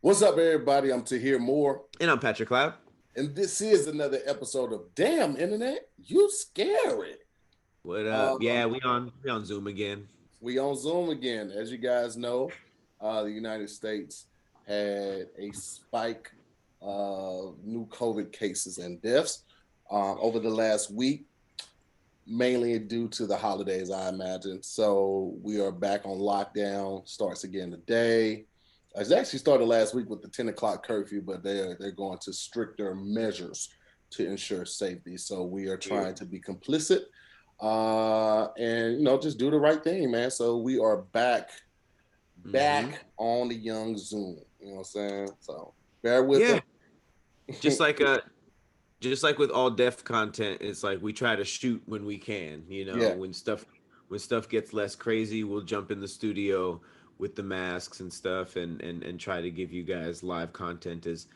What's up, everybody? I'm Tahir Moore. And I'm Patrick Cloud. And this is another episode of Damn Internet, You Scary. What up? Yeah, we on Zoom again. We on Zoom again. As you guys know, the United States had a spike of new COVID cases and deaths over the last week, mainly due to the holidays, I imagine. So we are back on lockdown, starts again today. It actually started last week with the 10 o'clock curfew, but they're going to stricter measures to ensure safety. So we are trying to be complicit and, just do the right thing, man. So we are back on the young Zoom. You know what I'm saying? So bear with us. Just like with all deaf content, it's like we try to shoot when we can. When stuff gets less crazy, we'll jump in the studio with the masks and stuff and try to give you guys live content as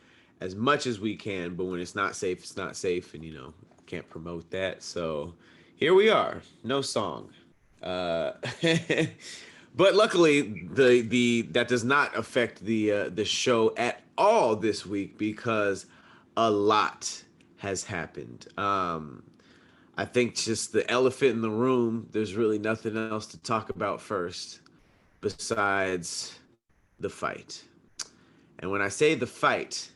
much as we can. But when it's not safe, it's not safe, and can't promote that. So here we are, no song. But luckily the that does not affect the show at all this week, because a lot has happened. I think just the elephant in the room, there's really nothing else to talk about first besides the fight. And when I say the fight,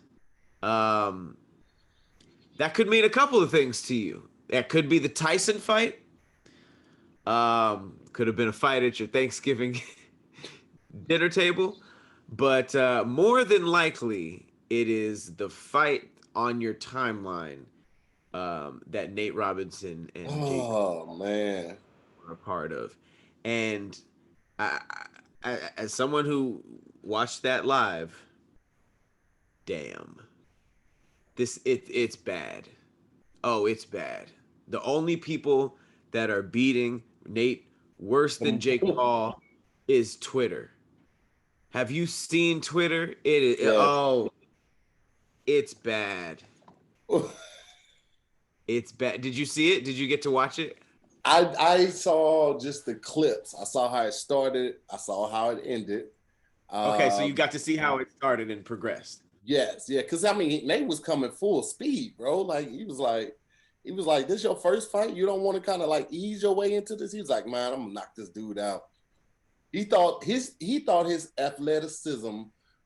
that could mean a couple of things to you. That could be the Tyson fight. Could have been a fight at your Thanksgiving dinner table. But more than likely, it is the fight on your timeline that Nate Robinson and Jake man are a part of. And I, as someone who watched that live, damn, it's bad. Oh, it's bad. The only people that are beating Nate worse than Jake Paul is Twitter. Have you seen Twitter? It's bad. It's bad. Did you see it? Did you get to watch it? I saw just the clips. I saw how it started. I saw how it ended. Okay, so you got to see how it started and progressed. Yes, yeah. Because Nate was coming full speed, bro. Like he was like, "This is your first fight. You don't want to kind of like ease your way into this." He was like, "Man, I'm gonna knock this dude out." He thought his athleticism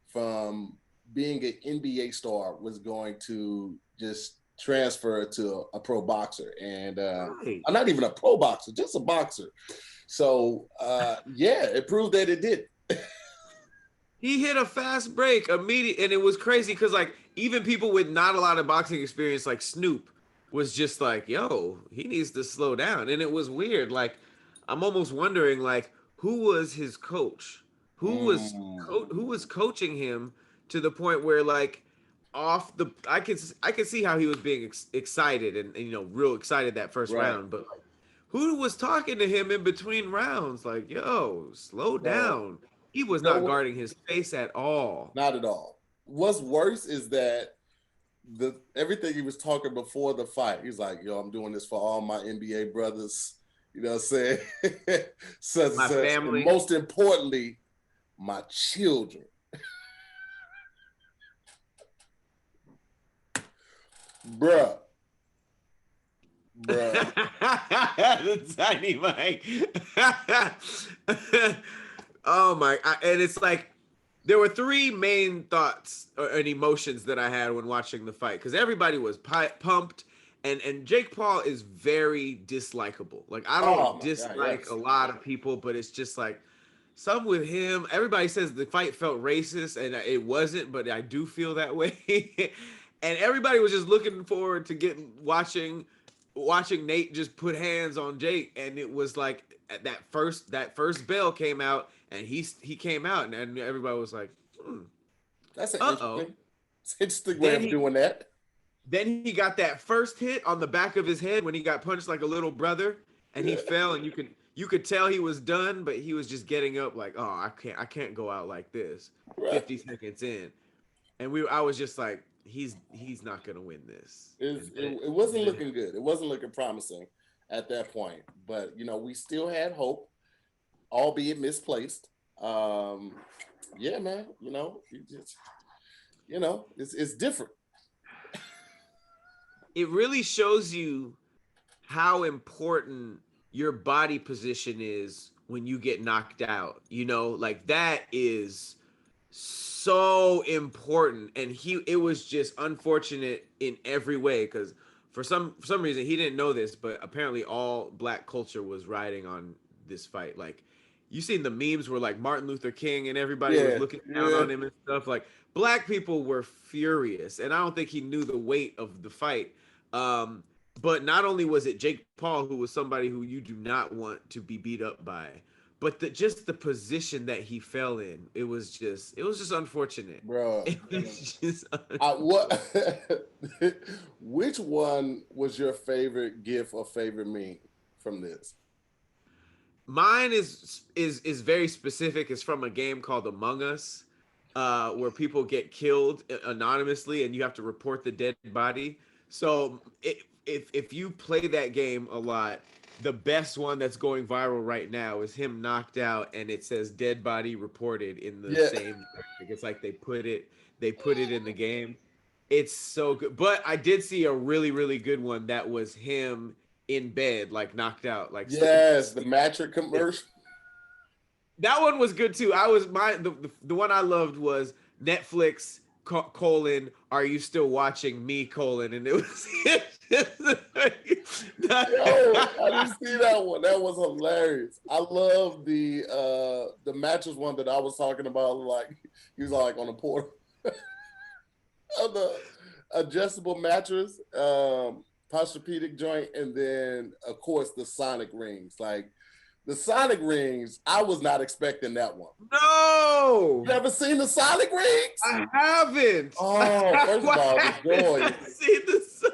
from being an NBA star was going to just transfer to a pro boxer, and I'm not even a pro boxer, just a boxer. So it proved that it did. He hit a fast break immediately, and it was crazy because like even people with not a lot of boxing experience, like Snoop, was just like, "Yo, he needs to slow down," and it was weird. Like I'm almost wondering, like, who was his coach? Who was coaching him to the point where like I could see how he was being excited and real excited that first round, but like, who was talking to him in between rounds? Like, yo, slow down. He was not guarding his face at all. Not at all. What's worse is that everything he was talking before the fight, he's like, "Yo, I'm doing this for all my NBA brothers." You know what I'm saying? My family. And most importantly, my children. Bruh. The tiny mic. Oh my! And it's like there were three main thoughts and emotions that I had when watching the fight, because everybody was pumped, and Jake Paul is very dislikable. Like I don't dislike a lot of people, but it's just like some with him. Everybody says the fight felt racist, and it wasn't, but I do feel that way. And everybody was just looking forward to watching Nate just put hands on Jake, and it was like that first bell came out, and he came out, and everybody was like, "That's an interesting way of doing that." Then he got that first hit on the back of his head when he got punched like a little brother, and he fell, and you could tell he was done, but he was just getting up like, "Oh, I can't go out like this." 50 seconds in, and I was just like, he's not gonna win this. It wasn't looking good. It wasn't looking promising at that point. But we still had hope, albeit misplaced. Yeah, man. you know, it's different. It really shows you how important your body position is when you get knocked out. You know, like that is so important. And it was just unfortunate in every way because for some reason he didn't know this, but apparently all black culture was riding on this fight. Like you seen the memes where like Martin Luther King and everybody was Yeah, looking down yeah. on him and stuff. Like black people were furious, and I don't think he knew the weight of the fight. Um, but not only was it Jake Paul, who was somebody who you do not want to be beat up by, but just the position that he fell in, it was just unfortunate. Bro. It was just What? Which one was your favorite GIF or favorite meme from this? Mine is very specific. It's from a game called Among Us, where people get killed anonymously, and you have to report the dead body. So if you play that game a lot, the best one that's going viral right now is him knocked out, and it says "dead body reported" in the same. It's like they put it in the game. It's so good. But I did see a really good one that was him in bed, like knocked out. Like yes, the mattress commercial. That one was good too. The one I loved was Netflix colon, are you still watching me colon, and it was Yo, I didn't see that one. That was hilarious. I love the mattress one that I was talking about. Like he was like on the port of the adjustable mattress, posturepedic joint, and then of course the sonic rings. Like the sonic rings, I was not expecting that one. No, you ever seen the sonic rings? I haven't. Oh, first of all, the joy.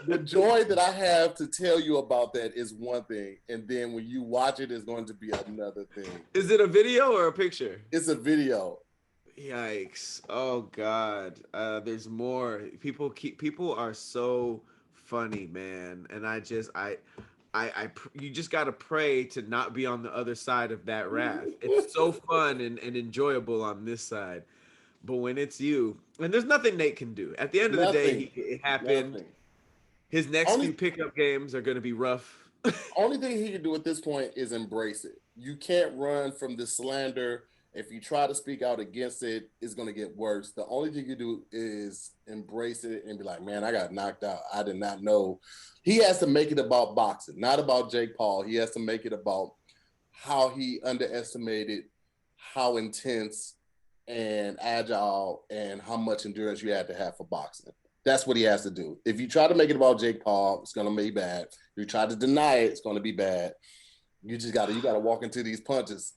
The joy that I have to tell you about that is one thing, and then when you watch it, is going to be another thing. Is it a video or a picture? It's a video. Yikes! Oh God, there's more. People are so funny, man, and you just gotta pray to not be on the other side of that wrath. It's so fun and enjoyable on this side, but when it's you, and there's nothing Nate can do. At the end of the day, it happened. Nothing. His next few pickup games are gonna be rough. Only thing he can do at this point is embrace it. You can't run from the slander. If you try to speak out against it, it's going to get worse. The only thing you do is embrace it and be like, man, I got knocked out. I did not know. He has to make it about boxing, not about Jake Paul. He has to make it about how he underestimated how intense and agile and how much endurance you had to have for boxing. That's what he has to do. If you try to make it about Jake Paul, it's going to be bad. If you try to deny it, it's going to be bad. You got to walk into these punches.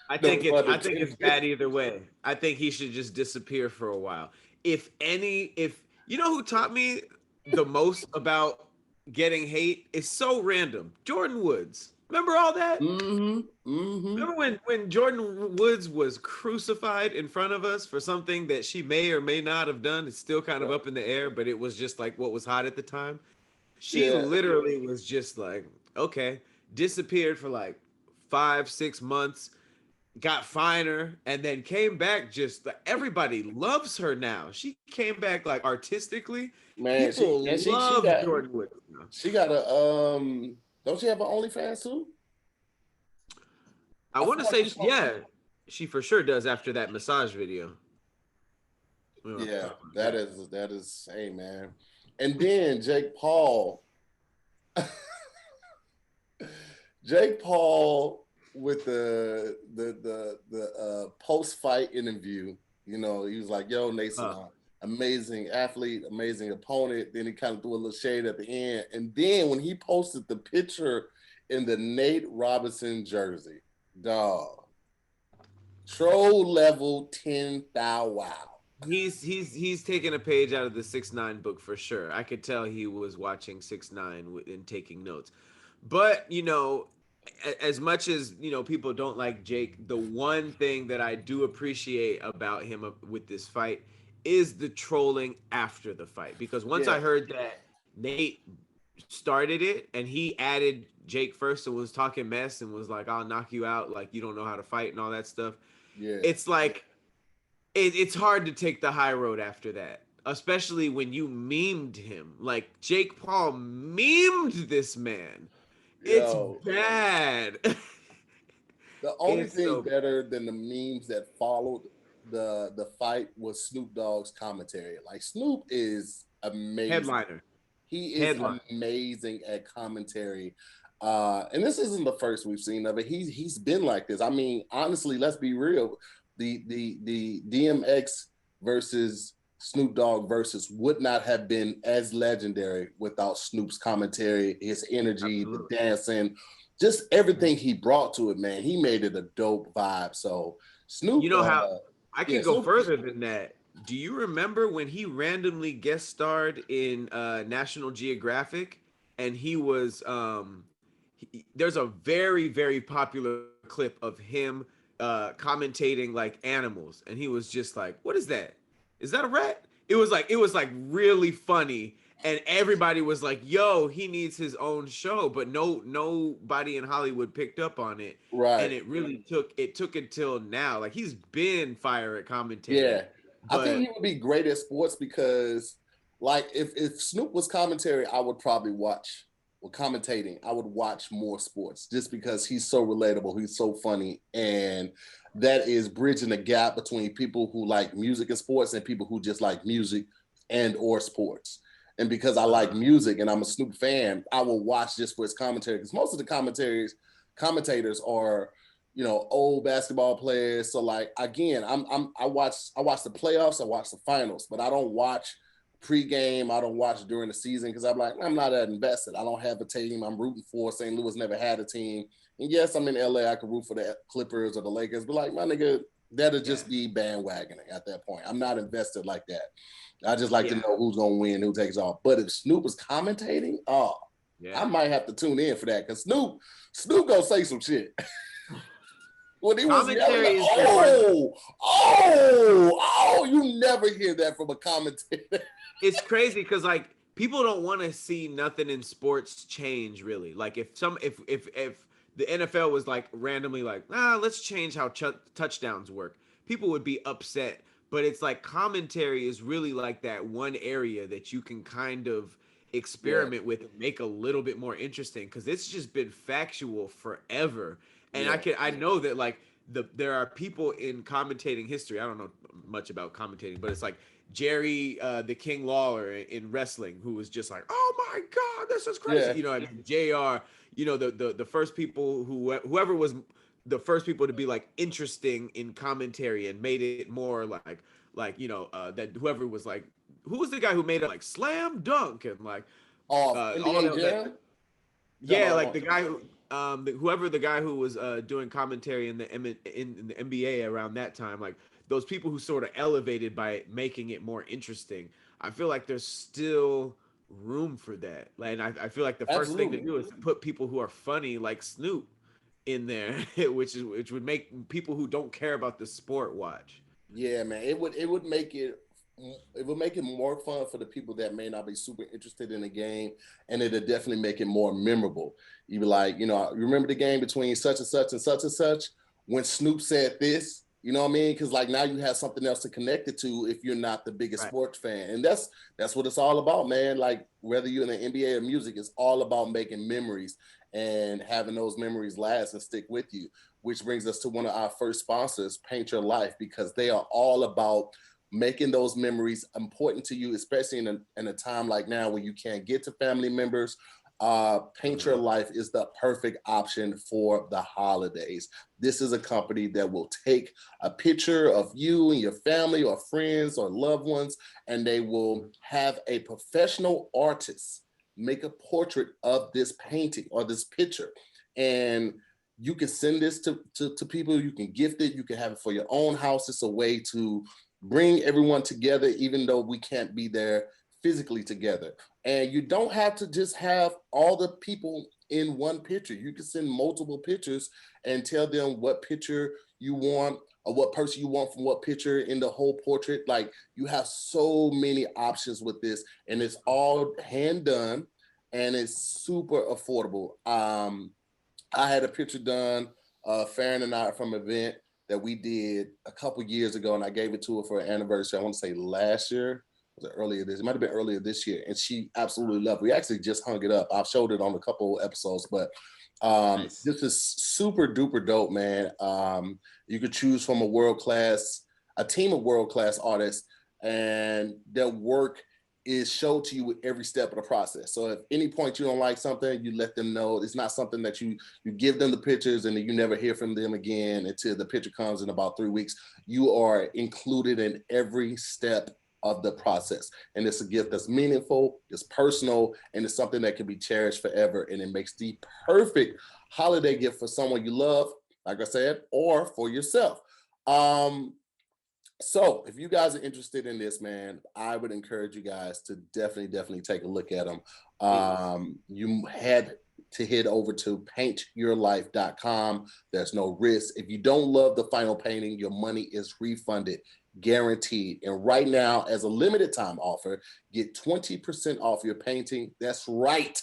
I think it's bad either way. I think he should just disappear for a while. If you know who taught me the most about getting hate, is so random. Jordan Woods. Remember all that? Mm-hmm. Mm-hmm. Remember when Jordan Woods was crucified in front of us for something that she may or may not have done? It's still kind of up in the air, but it was just like what was hot at the time. She literally was just like, okay, disappeared for like 5-6 months. Got finer, and then came back. Just everybody loves her now. She came back like artistically. Man, people love Jordan Woods. She got a don't she have an OnlyFans too? I want to say she for sure does after that massage video. Yeah, that is hey man. And then Jake Paul with the post-fight interview, you know, he was like, yo, Nathan, amazing athlete, amazing opponent. Then he kind of threw a little shade at the end. And then when he posted the picture in the Nate Robinson jersey, dog, troll level 10,000 wow. He's taking a page out of the 6ix9ine book for sure. I could tell he was watching 6ix9ine and taking notes. But, you know, as much as, you know, people don't like Jake, the one thing that I do appreciate about him with this fight is the trolling after the fight. Because once I heard that Nate started it and he added Jake first and was talking mess and was like, I'll knock you out, like you don't know how to fight and all that stuff. Yeah. It's like it's hard to take the high road after that, especially when you memed him. Like Jake Paul memed this man. It's Yo, bad. the only It's thing so better than the memes that followed the fight was Snoop Dogg's commentary. Like Snoop is amazing. headliner. He is Headline. amazing at commentary. And this isn't the first we've seen of it. He's been like this. I mean, honestly, let's be real. The DMX versus Snoop Dogg versus would not have been as legendary without Snoop's commentary, his energy, Absolutely. the dancing, just everything he brought to it, man. He made it a dope vibe. So You Snoop, know how I yeah, can go Snoop, further than that. Do you remember when he randomly guest starred in National Geographic and he was there's a very popular clip of him commentating like animals and he was just like, "What is that? Is that a rat?" It was like really funny and everybody was like, "Yo, he needs his own show," but nobody in Hollywood picked up on it, and right? it took until now. Like he's been fire at commentating, Yeah, I think but he would be great at sports because, like, if Snoop was commentary, I would probably watch. Well, commentating, I would watch more sports just because he's so relatable, he's so funny, and that is bridging the gap between people who like music and sports and people who just like music and or sports. And because I like uh, music and I'm a Snoop fan, I will watch just for his commentary because most of the commentators are old basketball players. So like again, I watch the playoffs, I watch the finals, but I don't watch pregame. I don't watch during the season because I'm like, I'm not that invested. I don't have a team I'm rooting for. St. Louis never had a team. And yes, I'm in LA. I could root for the Clippers or the Lakers, but like my nigga, that'll yeah, just be bandwagoning at that point. I'm not invested like that. I just like to yeah, know who's gonna win, who takes off. But if Snoop was commentating, oh, I yeah. might have to tune in for that because Snoop gonna say some shit. When he was yelling, Commentary like, is the one. you never hear that from a commentator. It's crazy because like people don't want to see nothing in sports change really. Like if the NFL was like randomly like, let's change how touchdowns work, people would be upset. But it's like commentary is really like that one area that you can kind of Yeah, experiment with and make a little bit more interesting because it's just been factual forever. And yeah, I know that like there are people in commentating history. I don't know much about commentating, but it's like Jerry the King Lawler in wrestling, who was just like, "Oh my God, this is crazy." yeah. I mean, Jr. The first people whoever was the first people to be like interesting in commentary and made it more like that whoever was like who was the guy who made it like slam dunk and like all NBA that Jam. You talking yeah, like about the guy who, whoever the guy who was doing commentary in the NBA around that time, like those people who sort of elevated by making it more interesting. I feel like there's still room for that. Like, and I feel like the first thing to absolutely. do is to put people who are funny like Snoop in there, which would make people who don't care about the sport watch. Yeah, man. It would make it more fun for the people that may not be super interested in the game, and it'll definitely make it more memorable. You be like, remember the game between such and such and such and such when Snoop said this. You know what I mean? Because like now you have something else to connect it to if you're not the biggest Right. sports fan, and that's what it's all about, man. Like whether you're in the NBA or music, it's all about making memories and having those memories last and stick with you. Which brings us to one of our first sponsors, Paint Your Life, because they are all about making those memories important to you, especially in a time like now where you can't get to family members. Paint Your Mhm. Life is the perfect option for the holidays. This is a company that will take a picture of you and your family or friends or loved ones, and they will have a professional artist make a portrait of this painting or this picture. And you can send this to people, you can gift it, you can have it for your own house. It's a way to bring everyone together, even though we can't be there physically together. And you don't have to just have all the people in one picture. You can send multiple pictures and tell them what picture you want or what person you want from what picture in the whole portrait. Like you have so many options with this, and it's all hand done and it's super affordable. I had a picture done, Farron and I from an event. that we did a couple years ago, and I gave it to her for an anniversary. I want to say last year. Was it earlier this? It might have been earlier this year, and she absolutely loved it. We actually just hung it up. I've showed it on a couple episodes, but Nice. this is super duper dope, man. You could choose from a team of world class artists, and their work is showed to you with every step of the process. So if any point you don't like something, you let them know. It's not something that you give them the pictures and then you never hear from them again until the picture comes in about 3 weeks. You are included in every step of the process. And it's a gift that's meaningful, it's personal, and it's something that can be cherished forever. And it makes the perfect holiday gift for someone you love, like I said, or for yourself. So if you guys are interested in this, man, I would encourage you guys to definitely take a look at them. You had to head over to paintyourlife.com. There's no risk. If you don't love the final painting, your money is refunded, guaranteed. And right now, as a limited time offer, get 20% off your painting. That's right,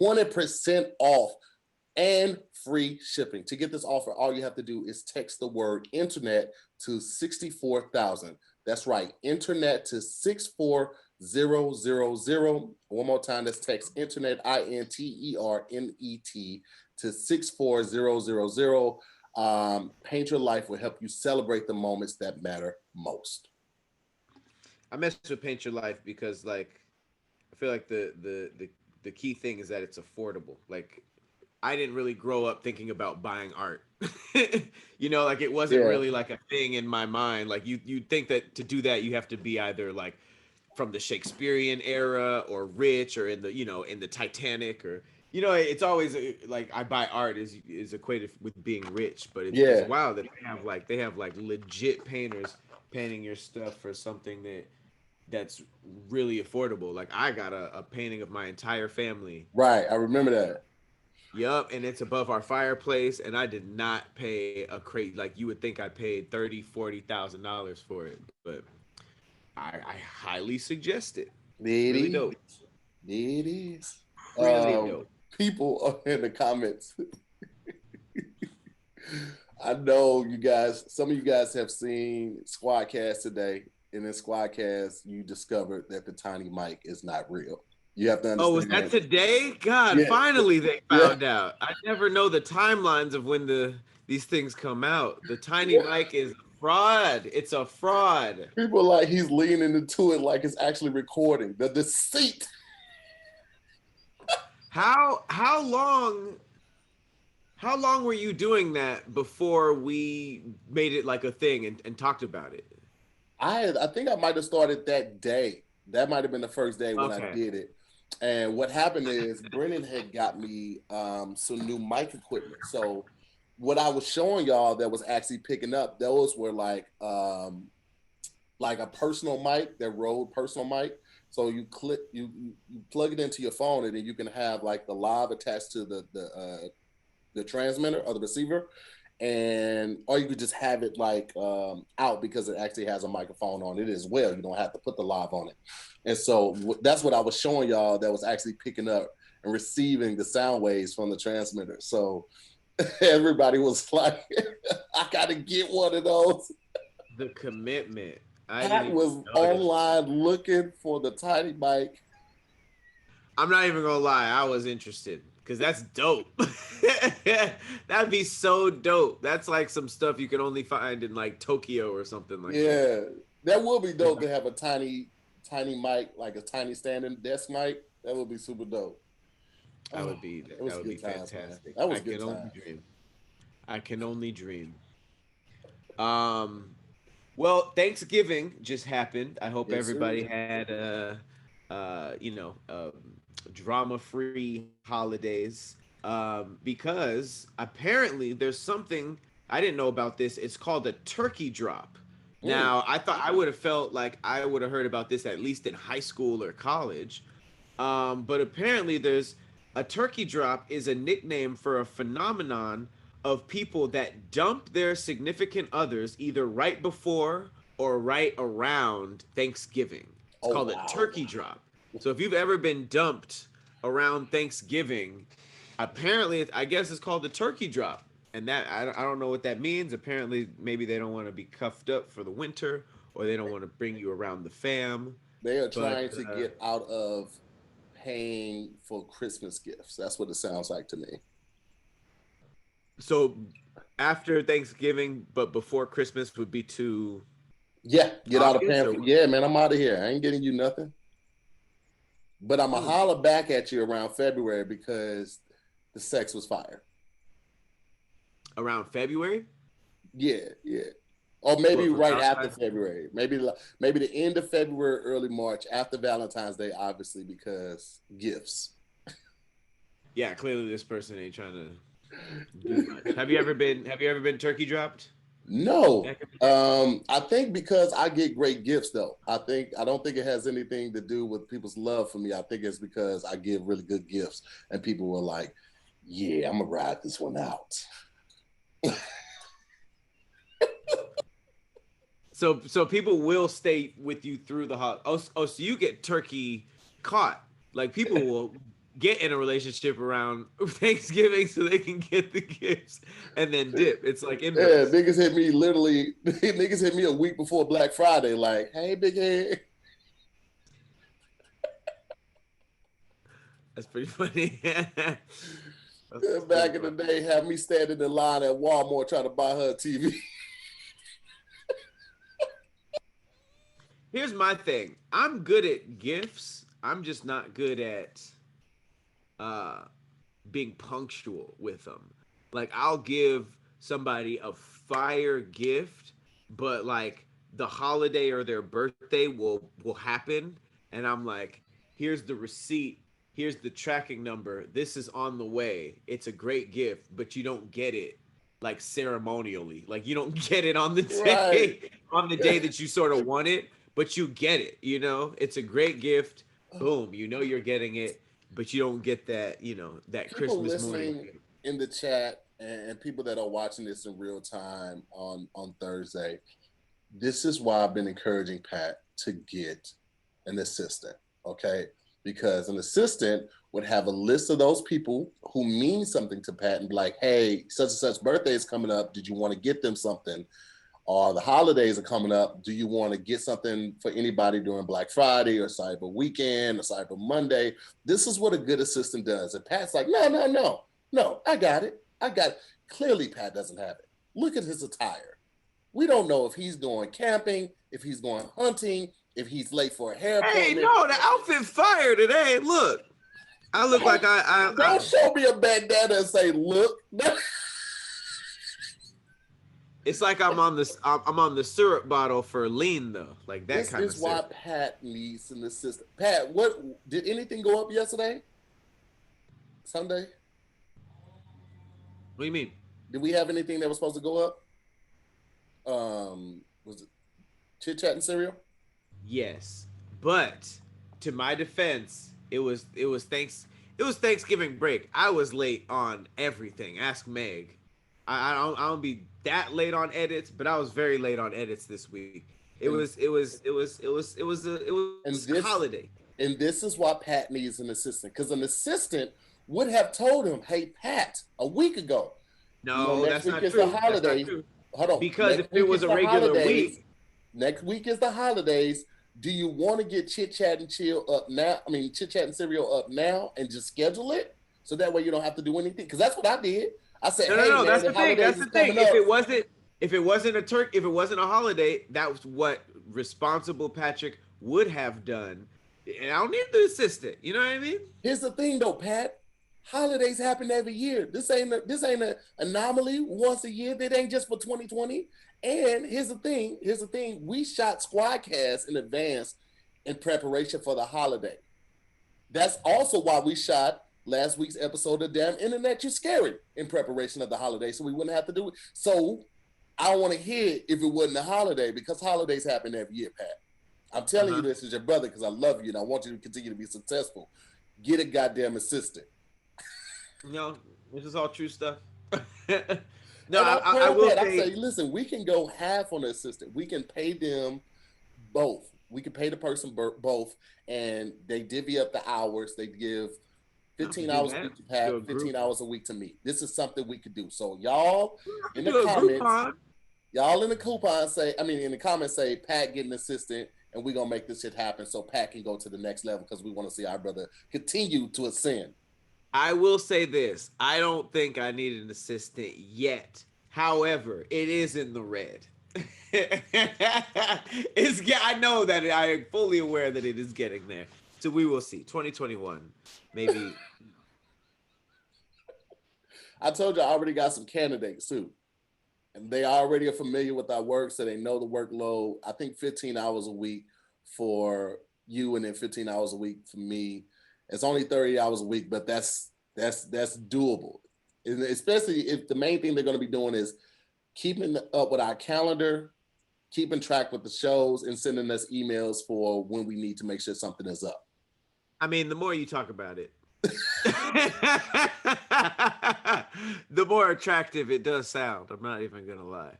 20% off and free shipping. To get this offer, all you have to do is text the word internet to 64,000. That's right, internet to 64000. One more time, let's text internet, INTERNET, to 64000. Paint Your Life will help you celebrate the moments that matter most. I messed with Paint Your Life because, like, I feel like the key thing is that it's affordable. Like, I didn't really grow up thinking about buying art. You know, like it wasn't really like a thing in my mind. Like you'd think that to do that you have to be either like from the Shakespearean era or rich or in the, you know, in the Titanic, or, you know, it's always like I buy art is equated with being rich, but it's wild that they have like legit painters painting your stuff for something that's really affordable. Like I got a painting of my entire family. Right, I remember that. Yup, and it's above our fireplace, and I did not pay a crate like you would think I paid $30,000-$40,000 for it, but I highly suggest it. It Really is. dope. It is. Really dope. People are in the comments. I know you guys, some of you guys have seen Squadcast today. And in Squadcast, you discovered that the tiny mic is not real. You have to understand. Oh, was that today? God, finally they found out. I never know the timelines of when these things come out. The tiny mic is a fraud. It's a fraud. People are like, he's leaning into it like it's actually recording. The deceit. How long were you doing that before we made it like a thing and talked about it? I think I might have started that day. That might have been the first day when I did it. And what happened is Brennan had got me some new mic equipment. So what I was showing y'all that was actually picking up, those were like a personal mic, that Rode personal mic. So you plug it into your phone, and then you can have like the live attached to the transmitter or the receiver. Or you could just have it like out because it actually has a microphone on it as well. You don't have to put the live on it. And so that's what I was showing y'all that was actually picking up and receiving the sound waves from the transmitter. So everybody was like, I got to get one of those. The commitment. I was online looking for the tiny mic. I'm not even going to lie. I was interested. Because that's dope. That'd be so dope. That's like some stuff you can only find in like Tokyo or something like that. Yeah, that would be dope to have a tiny mic, like a tiny standing desk mic. That would be super dope. That would be fantastic. That was good time. I can only dream. Well, Thanksgiving just happened. I hope everybody had drama-free holidays, because apparently there's something I didn't know about this. It's called a turkey drop. Now, I thought I would have felt like I would have heard about this at least in high school or college, but apparently there's a turkey drop is a nickname for a phenomenon of people that dump their significant others either right before or right around Thanksgiving. It's called a turkey drop. So if you've ever been dumped around Thanksgiving, apparently, I guess it's called the turkey drop. And that I don't know what that means. Apparently, maybe they don't want to be cuffed up for the winter, or they don't want to bring you around the fam. They are But trying to get out of paying for Christmas gifts. That's what it sounds like to me. so after Thanksgiving, but before Christmas would be to Yeah, get out of August paying or for. what? Yeah, man, I'm out of here. I ain't getting you nothing. But I'm going to holler back at you around February because the sex was fire. Around February. Yeah, yeah. Or maybe What for right after Valentine's? February. Maybe the end of February, early March, after Valentine's Day, obviously, because gifts. Yeah, clearly this person ain't trying to do much. Have you ever been turkey dropped? No. Back in the day? I think because I get great gifts though. I don't think it has anything to do with people's love for me. I think it's because I give really good gifts and people were like, yeah, I'm gonna ride this one out. So people will stay with you through the holiday. So you get turkey caught. Like people will get in a relationship around Thanksgiving so they can get the gifts and then dip. It's like Yeah, inverse. niggas hit me literally. Niggas hit me a week before Black Friday. Like, hey, big head. That's pretty funny. That's Back pretty in the funny. day, have me standing in line at Walmart trying to buy her a TV. Here's my thing. I'm good at gifts. I'm just not good at uh being punctual with them. Like I'll give somebody a fire gift, but like the holiday or their birthday will happen and I'm like, here's the receipt, here's the tracking number. This is on the way. It's a great gift, but you don't get it like ceremonially. Like you don't get it on the Right. day on the day that you sort of want it, but you get it, It's a great gift. Boom, you're getting it, but you don't get that, that People Christmas morning. listening in the chat and people that are watching this in real time on Thursday, this is why I've been encouraging Pat to get an assistant, okay? Because an assistant would have a list of those people who mean something to Pat and be like, hey, such and such birthday is coming up. Did you want to get them something? Or the holidays are coming up. Do you want to get something for anybody during Black Friday or Cyber Weekend or Cyber Monday? This is what a good assistant does. And Pat's like, no, I got it. I got it. Clearly, Pat doesn't have it. Look at his attire. We don't know if he's going camping, if he's going hunting, if he's late for a hair Hey, appointment. no, the outfit fire today. Look, I look like Don't show me a bandana and say, look. It's like I'm on the syrup bottle for lean though, like that This kind of is why syrup. Pat needs an assistant. Pat, what did anything go up yesterday? Sunday? What do you mean? Did we have anything that was supposed to go up? Was it Chit Chat and Cereal? Yes, but to my defense, it was Thanksgiving break. I was late on everything. Ask Meg. I don't be that late on edits, but I was very late on edits this week. It And was and a this holiday. and this is why Pat needs an assistant. Because an assistant would have told him, hey, Pat, a week ago, No, next that's week not is the true. That's not holidays. true. Hold on. Because if Next it week was is a the regular holidays. week, Next week is the holidays. Do you want to get Chit Chat and Chill up now? I mean, Chit Chat and Cereal up now and just schedule it so that way you don't have to do anything? Because that's what I did. I said, hey, no. man, That's the the thing. holidays That's is the thing. coming up. If it wasn't if it wasn't a holiday, that was what responsible Patrick would have done. And I don't need the assistant. You know what I mean? Here's the thing, though, Pat. Holidays happen every year. This ain't an anomaly once a year. That ain't just for 2020. And here's the thing. We shot Squadcast in advance in preparation for the holiday. That's also why we shot last week's episode of Damn Internet You Scary in preparation of the holiday, so we wouldn't have to do it. So I don't want to hear if it wasn't a holiday because holidays happen every year, Pat. I'm telling you this as your brother because I love you and I want you to continue to be successful. Get a goddamn assistant. No, this is all true stuff. No, And I will Pat, I say, say, listen, we can go half on the assistant. We can pay them both. We can pay the person both, and they divvy up the hours. They give I could 15 do hours a that. week to Pat, Do a 15 group. hour a week to me. This is something we could do. So y'all I in could the do a comments, Groupon. in the comments say Pat get an assistant and we're gonna make this shit happen so Pat can go to the next level because we want to see our brother continue to ascend. I will say this. I don't think I need an assistant yet. However, it is in the red. I know that I am fully aware that it is getting there. So we will see. 2021, maybe. I told you I already got some candidates too. And they already are familiar with our work, so they know the workload. I think 15 hours a week for you and then 15 hours a week for me. It's only 30 hours a week, but that's doable. And especially if the main thing they're going to be doing is keeping up with our calendar, keeping track with the shows, and sending us emails for when we need to make sure something is up. I mean, the more you talk about it, the more attractive it does sound. I'm not even gonna lie.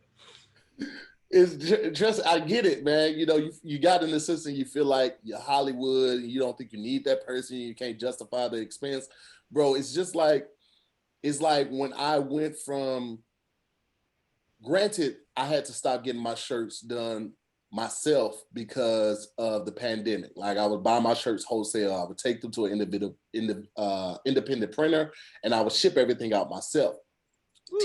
It's just I get it, man. You know, you got an assistant, you feel like you're Hollywood, and you don't think you need that person, you can't justify the expense, bro. It's like when I went from. Granted, I had to stop getting my shirts done myself because of the pandemic. Like I would buy my shirts wholesale, I would take them to an independent printer, and I would ship everything out myself.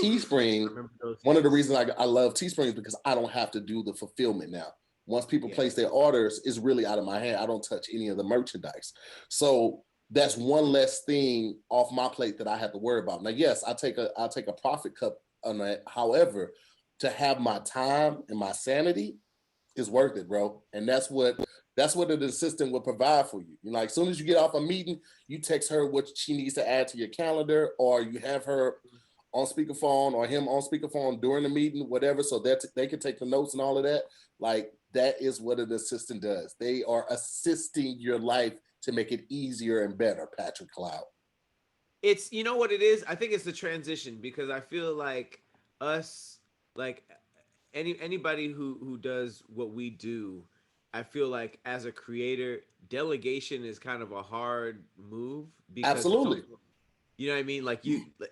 Teespring, one of the reasons I love Teespring is because I don't have to do the fulfillment now. Once people place their orders, it's really out of my hand. I don't touch any of the merchandise. So that's one less thing off my plate that I have to worry about. Now, yes, I'll take a profit cut on that. However, to have my time and my sanity is worth it, bro. And that's what an assistant will provide for you. You know, like as soon as you get off a meeting, you text her what she needs to add to your calendar, or you have her on speakerphone or him on speakerphone during the meeting, whatever, so that they can take the notes and all of that. Like that is what an assistant does. They are assisting your life to make it easier and better, Patrick Cloud. It's, you know what it is? I think it's the transition, because I feel like us, like anybody who does what we do, I feel like as a creator, delegation is kind of a hard move, because Absolutely. you know what I mean? Like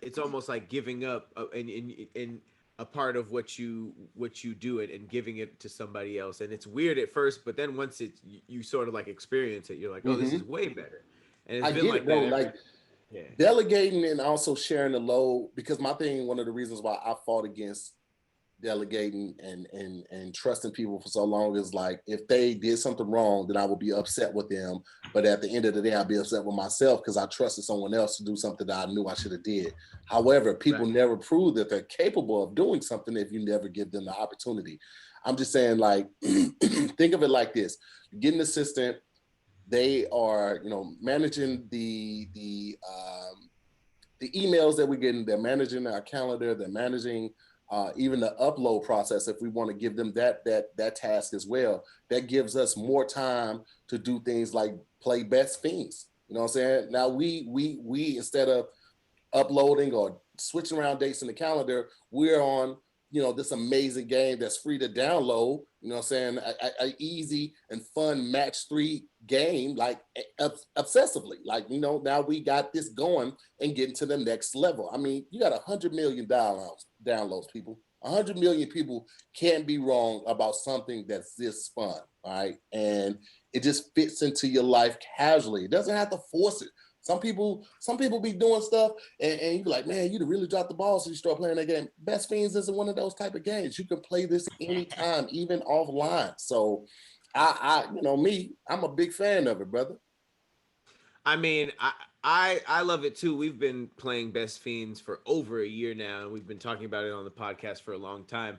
it's almost like giving up in a part of what you do it and giving it to somebody else. And it's weird at first, but then once you sort of like experience it, you're like, oh, this is way better. And it's I been get like it, bro. that. Like delegating and also sharing the load, because my thing, one of the reasons why I fought against delegating and trusting people for so long is like, if they did something wrong, then I would be upset with them. But at the end of the day, I'd be upset with myself because I trusted someone else to do something that I knew I should have did. However, people never prove that they're capable of doing something if you never give them the opportunity. I'm just saying, like, think of it like this: you get an assistant, they are, you know, managing the emails that we're getting, they're managing our calendar, they're managing even the upload process. If we want to give them that task as well, that gives us more time to do things like play best fiends. You know what I'm saying? Now we instead of uploading or switching around dates in the calendar, we're on, you know, this amazing game that's free to download. You know what I'm saying? A easy and fun match 3 game, like obsessively. Like, you know, now we got this going and getting to the next level. I mean, you got 100 million downloads, people. 100 million people can't be wrong about something that's this fun, all right? And it just fits into your life casually. It doesn't have to force it. Some people be doing stuff and you be like, man, you really dropped the ball, so you start playing that game. Best Fiends isn't one of those type of games. You can play this anytime, even offline. So you know me, I'm a big fan of it, brother. I mean, I love it too. We've been playing Best Fiends for over a year now, and we've been talking about it on the podcast for a long time.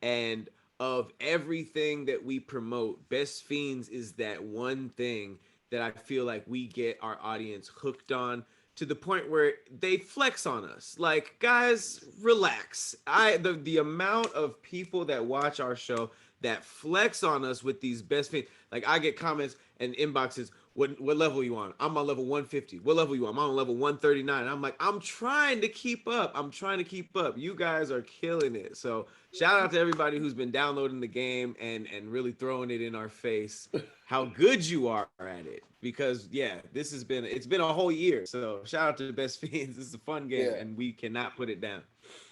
And of everything that we promote, Best Fiends is that one thing that I feel like we get our audience hooked on, to the point where they flex on us. Like, guys, relax. The amount of people that watch our show that flex on us with these Best Fiends. Like, I get comments, and inboxes, what level you on? I'm on level 150. What level you on? I'm on level 139. And I'm like, I'm trying to keep up. I'm trying to keep up. You guys are killing it. So shout out to everybody who's been downloading the game and really throwing it in our face how good you are at it. Because yeah, it's been a whole year. So shout out to the Best Fiends. This is a fun game, Yeah. and we cannot put it down.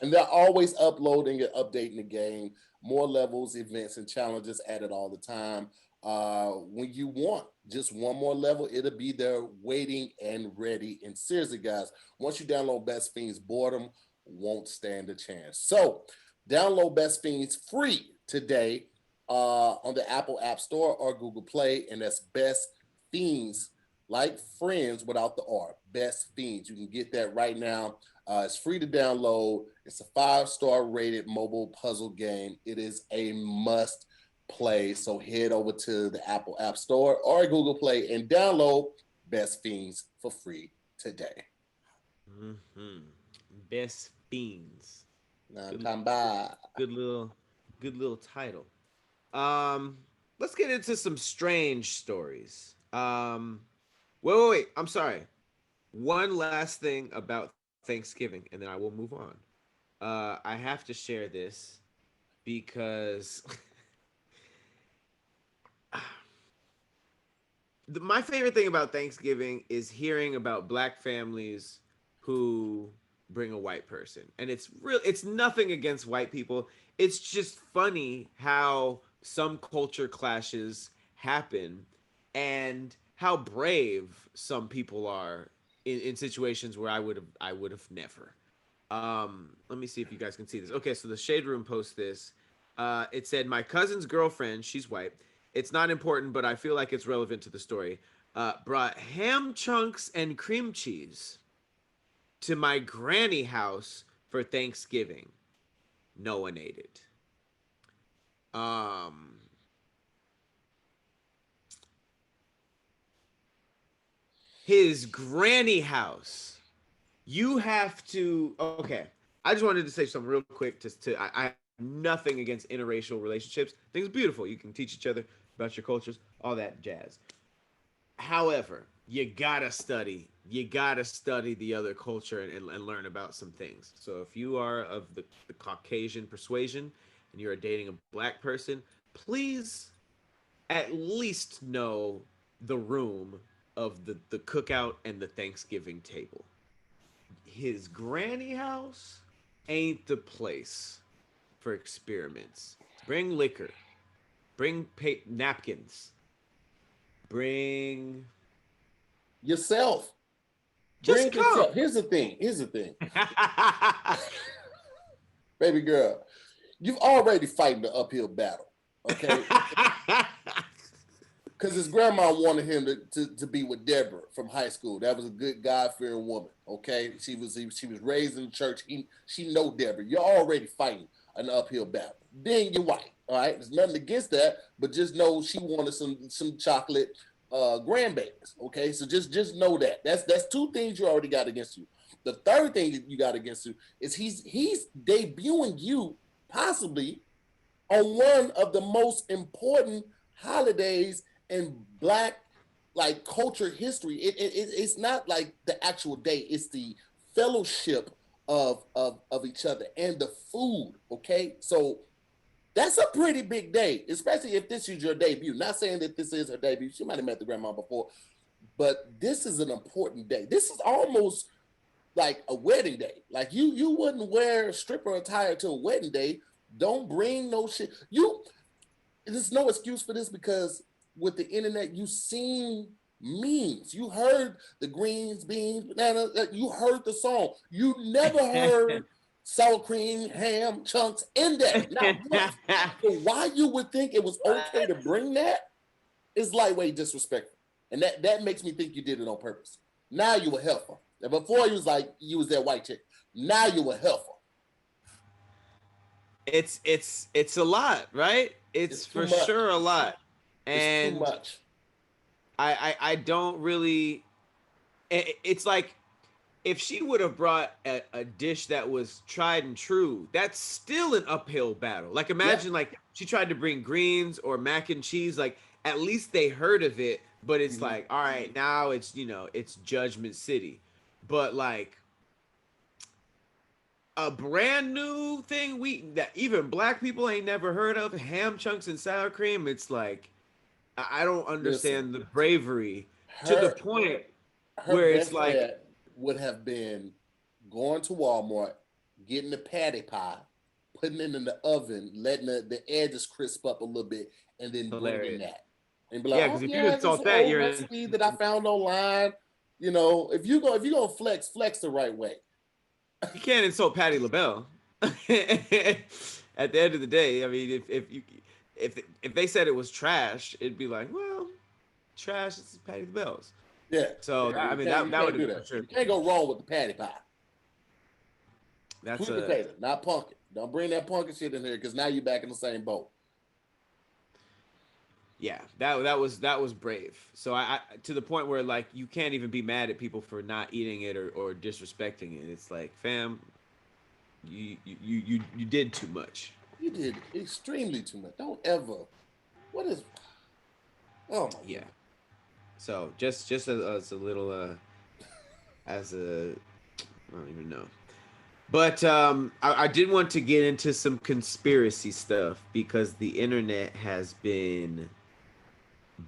And they're always uploading and updating the game. More levels, events, and challenges added all the time. When you want just one more level, it'll be there waiting and ready. And seriously, guys, once you download Best Fiends, boredom won't stand a chance. So download Best Fiends free today on the Apple App Store or Google Play, and that's Best Fiends, like friends without the R. Best Fiends. You can get that right now. It's free to download. It's a 5-star rated mobile puzzle game. It is a must play. So head over to the Apple App Store or Google Play and download Best Fiends for free today. Mm-hmm. Best Fiends. Good little title. Let's get into some strange stories. Wait. I'm sorry. One last thing about Thanksgiving, and then I will move on. I have to share this because my favorite thing about Thanksgiving is hearing about Black families who bring a white person. And it's nothing against white people. It's just funny how some culture clashes happen and how brave some people are in situations where I would have never. Let me see if you guys can see this. Okay, so the Shade Room posts this. It said, my cousin's girlfriend, she's white. It's not important, but I feel like it's relevant to the story. Brought ham chunks and cream cheese to my granny house for Thanksgiving. No one ate it. His granny house. You have to. Okay, I just wanted to say something real quick. I have nothing against interracial relationships. I think it's beautiful. You can teach each other about your cultures, all that jazz. However, you gotta study. You gotta study the other culture and learn about some things. So if you are of the Caucasian persuasion and you're dating a Black person, please at least know the room of the cookout and the Thanksgiving table. His granny house ain't the place for experiments. Bring liquor. Bring napkins. Bring yourself. Just come. Yourself. Here's the thing. Baby girl, you've already fighting the uphill battle, okay? Because his grandma wanted him to be with Deborah from high school. That was a good God-fearing woman, okay? She was raised in the church. She know Deborah. You're already fighting an uphill battle. Then you're white, all right? There's nothing against that, but just know she wanted some chocolate grandbabies, okay? So just know that. That's two things you already got against you. The third thing you got against you is he's debuting you possibly on one of the most important holidays in Black culture history. It's not like the actual day, it's the fellowship of each other and the food, okay? So that's a pretty big day, especially if this is your debut. Not saying that this is her debut. She might have met the grandma before, but this is an important day. This is almost like a wedding day. Like you wouldn't wear stripper attire to a wedding day. Don't bring no shit. There's no excuse for this because with the internet, you seen memes. You heard the greens, beans, banana. You heard the song. You never heard sour cream, ham, chunks in that. Now, so why you would think it was okay to bring that is lightweight disrespectful. And that makes me think you did it on purpose. Now you a helper. And before you was like, you was that white chick. Now you a helper. It's a lot, right? It's for sure a lot. And it's too much. I don't really. It's like if she would have brought a dish that was tried and true, that's still an uphill battle. Like imagine like she tried to bring greens or mac and cheese. Like at least they heard of it, but it's like, all right, now it's, it's Judgment City, but like a brand new thing that even black people ain't never heard of, ham chunks and sour cream. It's like I don't Listen, understand the bravery to the her point her where it's best like, bet would have been going to Walmart, getting the patty pie, putting it in the oven, letting the edges crisp up a little bit, and then bringing hilarious. that. And be like, Yeah, oh because if you yeah, this insult that, old you're in. recipe that I found online. If you gonna flex the right way. You can't insult Patti LaBelle. At the end of the day, I mean, if they said it was trash, it'd be like, well, trash is Patti LaBelle's. Yeah. So yeah, I mean, you that would can't do have that. for sure. You can't go wrong with the patty pie. That's Sweet potato, not pumpkin. Don't bring that pumpkin shit in here because now you're back in the same boat. Yeah, that was brave. So I to the point where like you can't even be mad at people for not eating it or disrespecting it. It's like, fam, you did too much. You did extremely too much. Don't ever. What is? Oh my. Yeah. So just as a little as a I don't even know. But I did want to get into some conspiracy stuff because the internet has been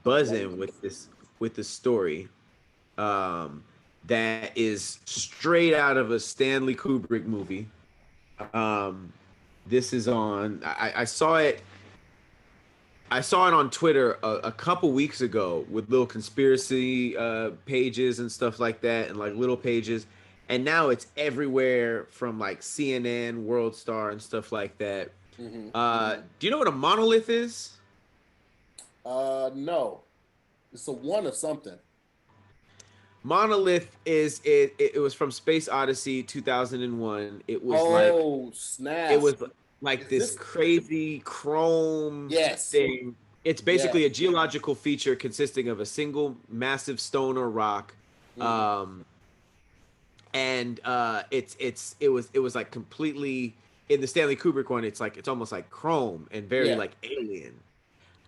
buzzing with this story that is straight out of a Stanley Kubrick movie. This is on. I saw it. I saw it on Twitter a couple weeks ago with little conspiracy pages and stuff like that, and like little pages. And now it's everywhere from like CNN, World Star, and stuff like that. Do you know what a monolith is? No. It's a one of something. Monolith is it was from Space Odyssey 2001. It was snap. It was like this crazy chrome thing. It's basically a geological feature consisting of a single massive stone or rock. And it was like completely in the Stanley Kubrick one. It's almost like chrome and very like alien.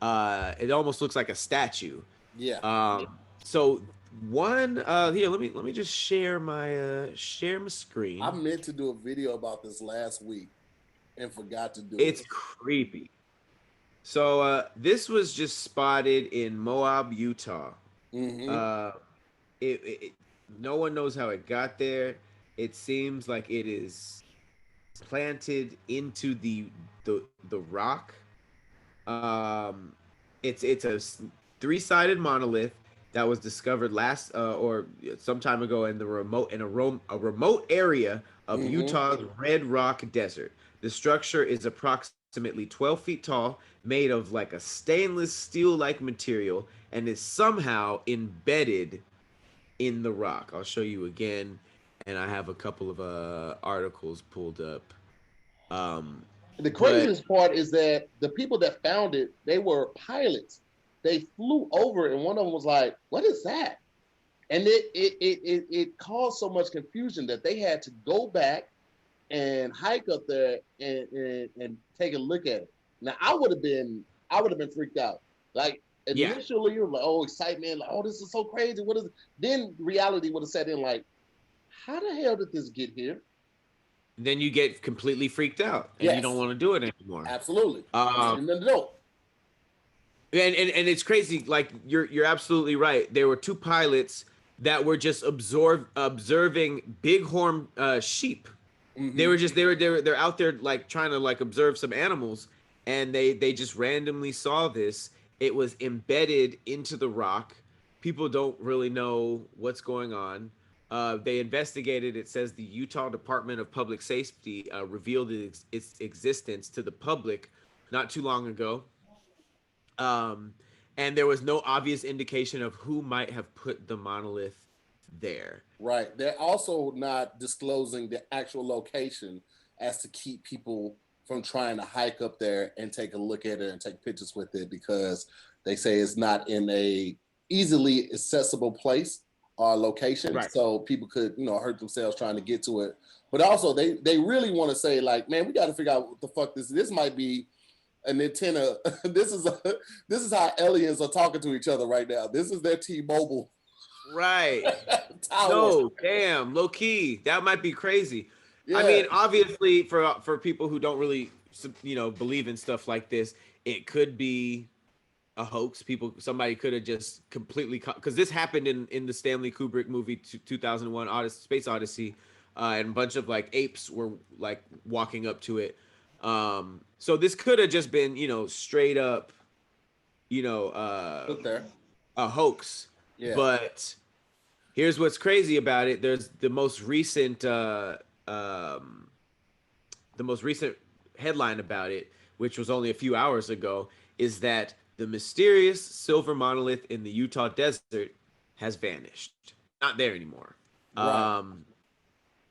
It almost looks like a statue. Yeah. So one here, let me just share my screen. I meant to do a video about this last week and forgot to do it. It's creepy. So this was just spotted in Moab, Utah. No one knows how it got there. It seems like it is planted into the rock. It's a three-sided monolith that was discovered last or some time ago in a remote area of Utah's Red Rock Desert. The structure is approximately 12 feet tall, made of like a stainless steel-like material, and is somehow embedded in the rock. I'll show you again, and I have a couple of articles pulled up. The craziest part is that the people that found it, they were pilots. They flew over, and one of them was like, "What is that?" And it caused so much confusion that they had to go back and hike up there and take a look at it. Now I would have been freaked out. Like initially, you're like, "Oh, excitement! Like, oh, this is so crazy! What is it?" Then reality would have set in. Like, how the hell did this get here? Then you get completely freaked out, and you don't want to do it anymore. Absolutely. And it's crazy. Like you're absolutely right. There were two pilots that were just observing bighorn sheep. They're out there like trying to like observe some animals, and they just randomly saw this. It was embedded into the rock. People don't really know what's going on. They investigated. It says the Utah Department of Public Safety revealed its existence to the public not too long ago. And there was no obvious indication of who might have put the monolith there. Right. They're also not disclosing the actual location as to keep people from trying to hike up there and take a look at it and take pictures with it, because they say it's not in a easily accessible place or location. Right. So people could, hurt themselves trying to get to it. But also they really want to say like, man, we got to figure out what the fuck this might be an antenna. This is how aliens are talking to each other right now. This is their T-Mobile Right. tower. No, damn, low key. That might be crazy. I Yeah. mean, obviously, for people who don't really, believe in stuff like this, it could be a hoax. Somebody could have just completely, because this happened in the Stanley Kubrick movie 2001 Space Odyssey, and a bunch of like apes were like walking up to it. So this could have just been, straight up, Look there. a hoax. Yeah. But here's what's crazy about it. There's the most recent headline about it, which was only a few hours ago, is that the mysterious silver monolith in the Utah desert has vanished. Not there anymore. Right.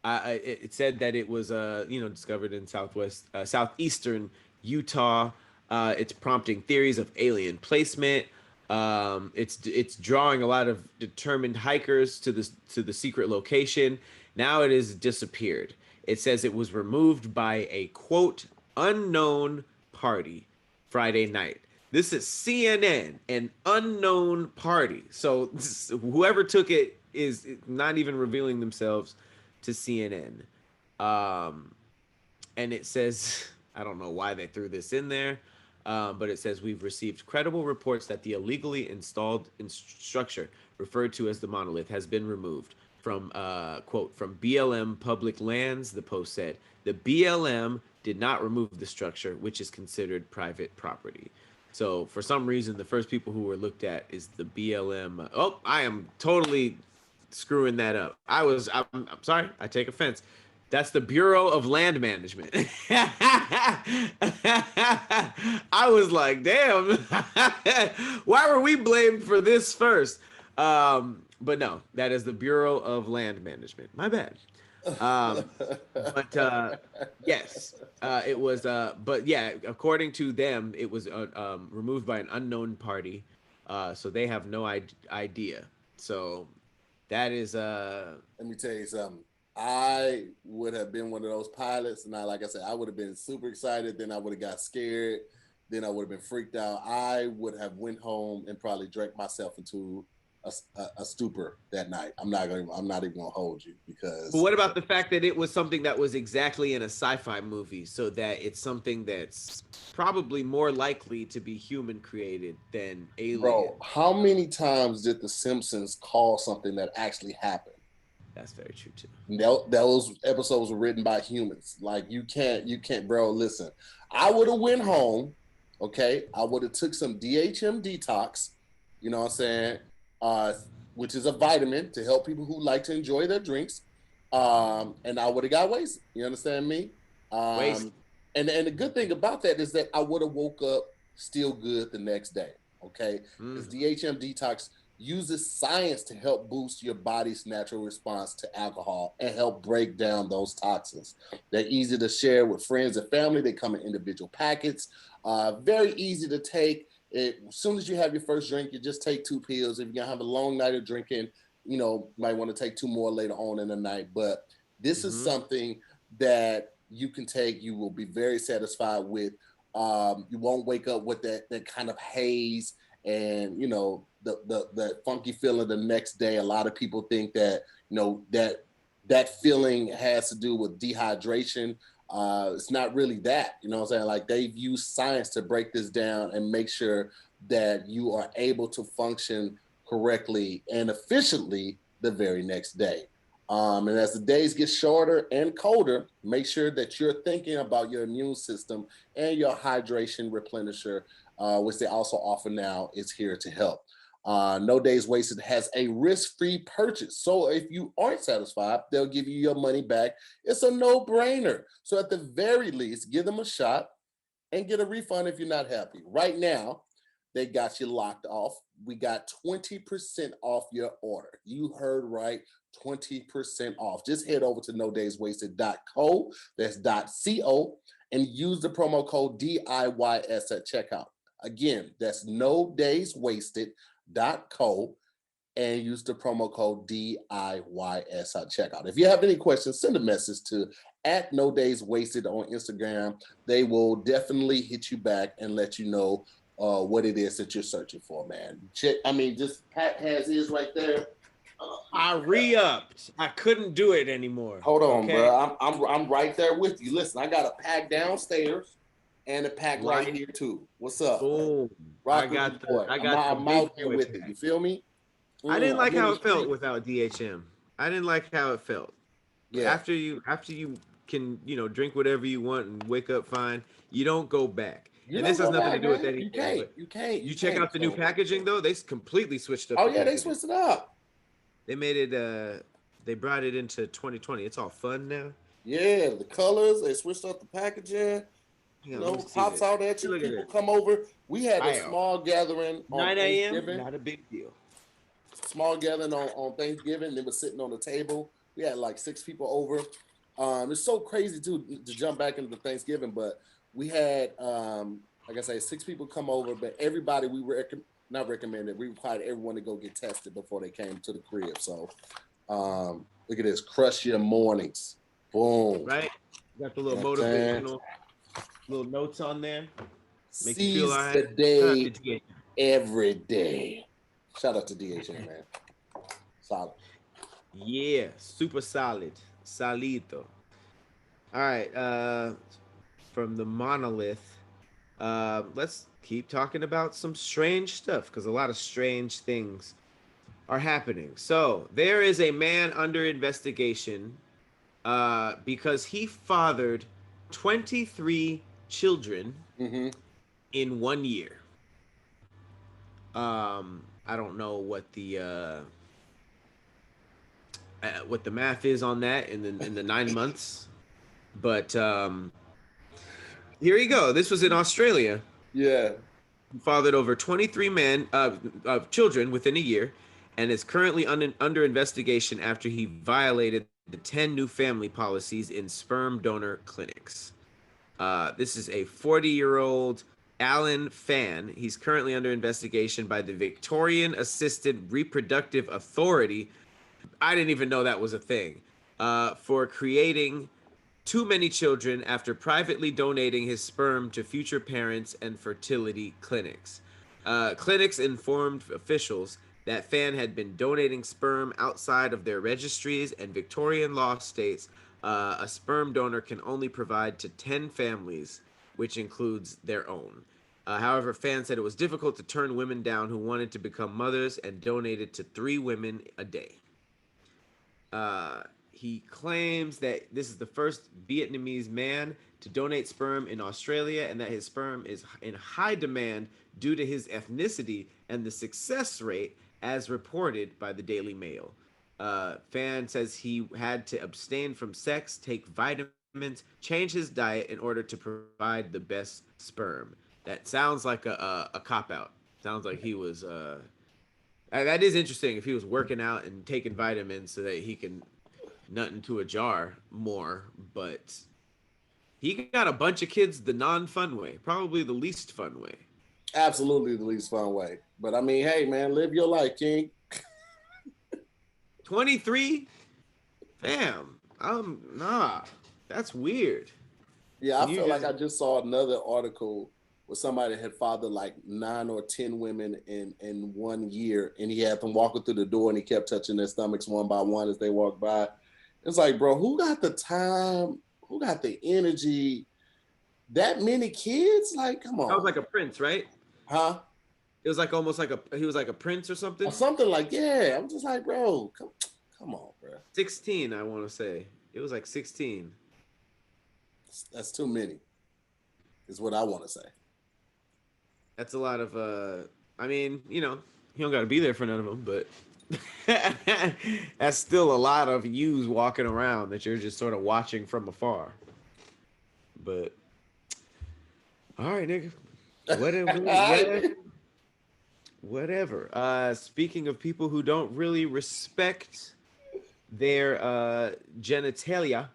It said that it was discovered in southeastern Utah. It's prompting theories of alien placement. It's drawing a lot of determined hikers to the secret location. Now it has disappeared. It says it was removed by a quote unknown party Friday night. This is CNN, an unknown party. So whoever took it is not even revealing themselves to CNN. And it says, I don't know why they threw this in there, but it says we've received credible reports that the illegally installed structure referred to as the monolith has been removed from, quote, from BLM public lands, the Post said. The BLM did not remove the structure, which is considered private property. So for some reason, the first people who were looked at is the BLM. Oh, I am totally screwing that up. I'm sorry. I take offense. That's the Bureau of Land Management. I was like, damn, why were we blamed for this first? But no, that is the Bureau of Land Management. My bad. But yes, it was. But yeah, according to them, it was removed by an unknown party. So they have no idea. So that is. Let me tell you something. I would have been one of those pilots, and like I said, I would have been super excited. Then I would have got scared. Then I would have been freaked out. I would have went home and probably drank myself into a stupor that night. I'm not even gonna hold you because. But what about the fact that it was something that was exactly in a sci-fi movie, so that it's something that's probably more likely to be human created than alien? Bro, how many times did The Simpsons call something that actually happened? That's very true too. Those episodes were written by humans. Like you can't, bro. Listen, I would have went home. Okay, I would have took some DHM Detox. You know what I'm saying? Which is a vitamin to help people who like to enjoy their drinks. And I would have got wasted. You understand me? And the good thing about that is that I would have woke up still good the next day. Okay, because DHM Detox uses science to help boost your body's natural response to alcohol and help break down those toxins. They're easy to share with friends and family. They come in individual packets. Very easy to take. As soon as you have your first drink, you just take 2 pills. If you're gonna have a long night of drinking, might want to take 2 more later on in the night. But this is something that you can take. You will be very satisfied with. You won't wake up with that kind of haze and the funky feeling the next day. A lot of people think that that feeling has to do with dehydration. It's not really that, you know what I'm saying? Like they've used science to break this down and make sure that you are able to function correctly and efficiently the very next day. And as the days get shorter and colder, make sure that you're thinking about your immune system and your hydration replenisher, which they also offer now, is here to help. No Days Wasted has a risk-free purchase. So if you aren't satisfied, they'll give you your money back. It's a no-brainer. So at the very least, give them a shot and get a refund if you're not happy. Right now, they got you locked off. We got 20% off your order. You heard right, 20% off. Just head over to nodayswasted.co, that's .co, and use the promo code DIYS at checkout. Again, that's nodayswasted.co, and use the promo code DIYS at checkout. If you have any questions, send a message to @NoDaysWasted on Instagram. They will definitely hit you back and let you know what it is that you're searching for, man. Just Pat has his right there. I re-upped. I couldn't do it anymore. Hold on, bro. I'm right there with you. Listen, I got a pack downstairs and a pack right here too. What's up? Boom. I'm out there with it. You feel me? I didn't like how it felt without DHM. I didn't like how it felt. Yeah. After you can, drink whatever you want and wake up fine, you don't go back. And this has nothing to do with anything. You can't. You check out the new packaging though. They completely switched up. Oh yeah, they switched it up. They made it. They brought it into 2020. It's all fun now. Yeah, the colors. They switched up the packaging. Pops out at you. People come over. We had a small gathering on 9 a.m. Not a big deal. Small gathering on Thanksgiving. They were sitting on the table. We had like 6 people over. It's so crazy to jump back into Thanksgiving, but we had, like I say, 6 people come over, but everybody we not recommended. We required everyone to go get tested before they came to the crib. So look at this. Crush your mornings. Boom. Right. Got the little motivational little notes on there. Make you feel all right. The day, every day. Shout out to DHM, man. Solid. Yeah, super solid. Solito. All right. From the Monolith, let's keep talking about some strange stuff because a lot of strange things are happening. So there is a man under investigation because he fathered 23 children in 1 year. I don't know what the math is on that in the 9 months, but here you go. This was in Australia. Yeah. He fathered over 23 children within a year, and is currently under investigation after he violated the 10 new family policies in sperm donor clinics. This is a 40-year-old Alan Fan. He's currently under investigation by the Victorian Assisted Reproductive Authority. I didn't even know that was a thing. For creating too many children after privately donating his sperm to future parents and fertility clinics. Clinics informed officials that Fan had been donating sperm outside of their registries, and Victorian law states a sperm donor can only provide to 10 families, which includes their own. However, Fan said it was difficult to turn women down who wanted to become mothers and donated to 3 women a day. He claims that this is the first Vietnamese man to donate sperm in Australia and that his sperm is in high demand due to his ethnicity and the success rate as reported by the Daily Mail. Fan says he had to abstain from sex, take vitamins, change his diet in order to provide the best sperm. That sounds like a cop-out. Sounds like he was... that is interesting if he was working out and taking vitamins so that he can nut into a jar more, but he got a bunch of kids the non-fun way, probably the least fun way. Absolutely the least fun way. But I mean, hey, man, live your life, King. 23? Fam, nah, that's weird. Yeah, I feel like I just saw another article where somebody had fathered like 9 or 10 women in 1 year, and he had them walking through the door and he kept touching their stomachs one by one as they walked by. It's like, bro, who got the time? Who got the energy? That many kids? Like, come on. That was like a prince, right? Huh? It was like almost like he was like a prince or something. Or something like, yeah. I'm just like, bro, come on, bro. 16, I want to say. It was like 16. That's too many, is what I want to say. That's a lot of, I mean, you don't got to be there for none of them, but that's still a lot of yous walking around that you're just sort of watching from afar. But, all right, nigga. Whatever. Speaking of people who don't really respect their genitalia,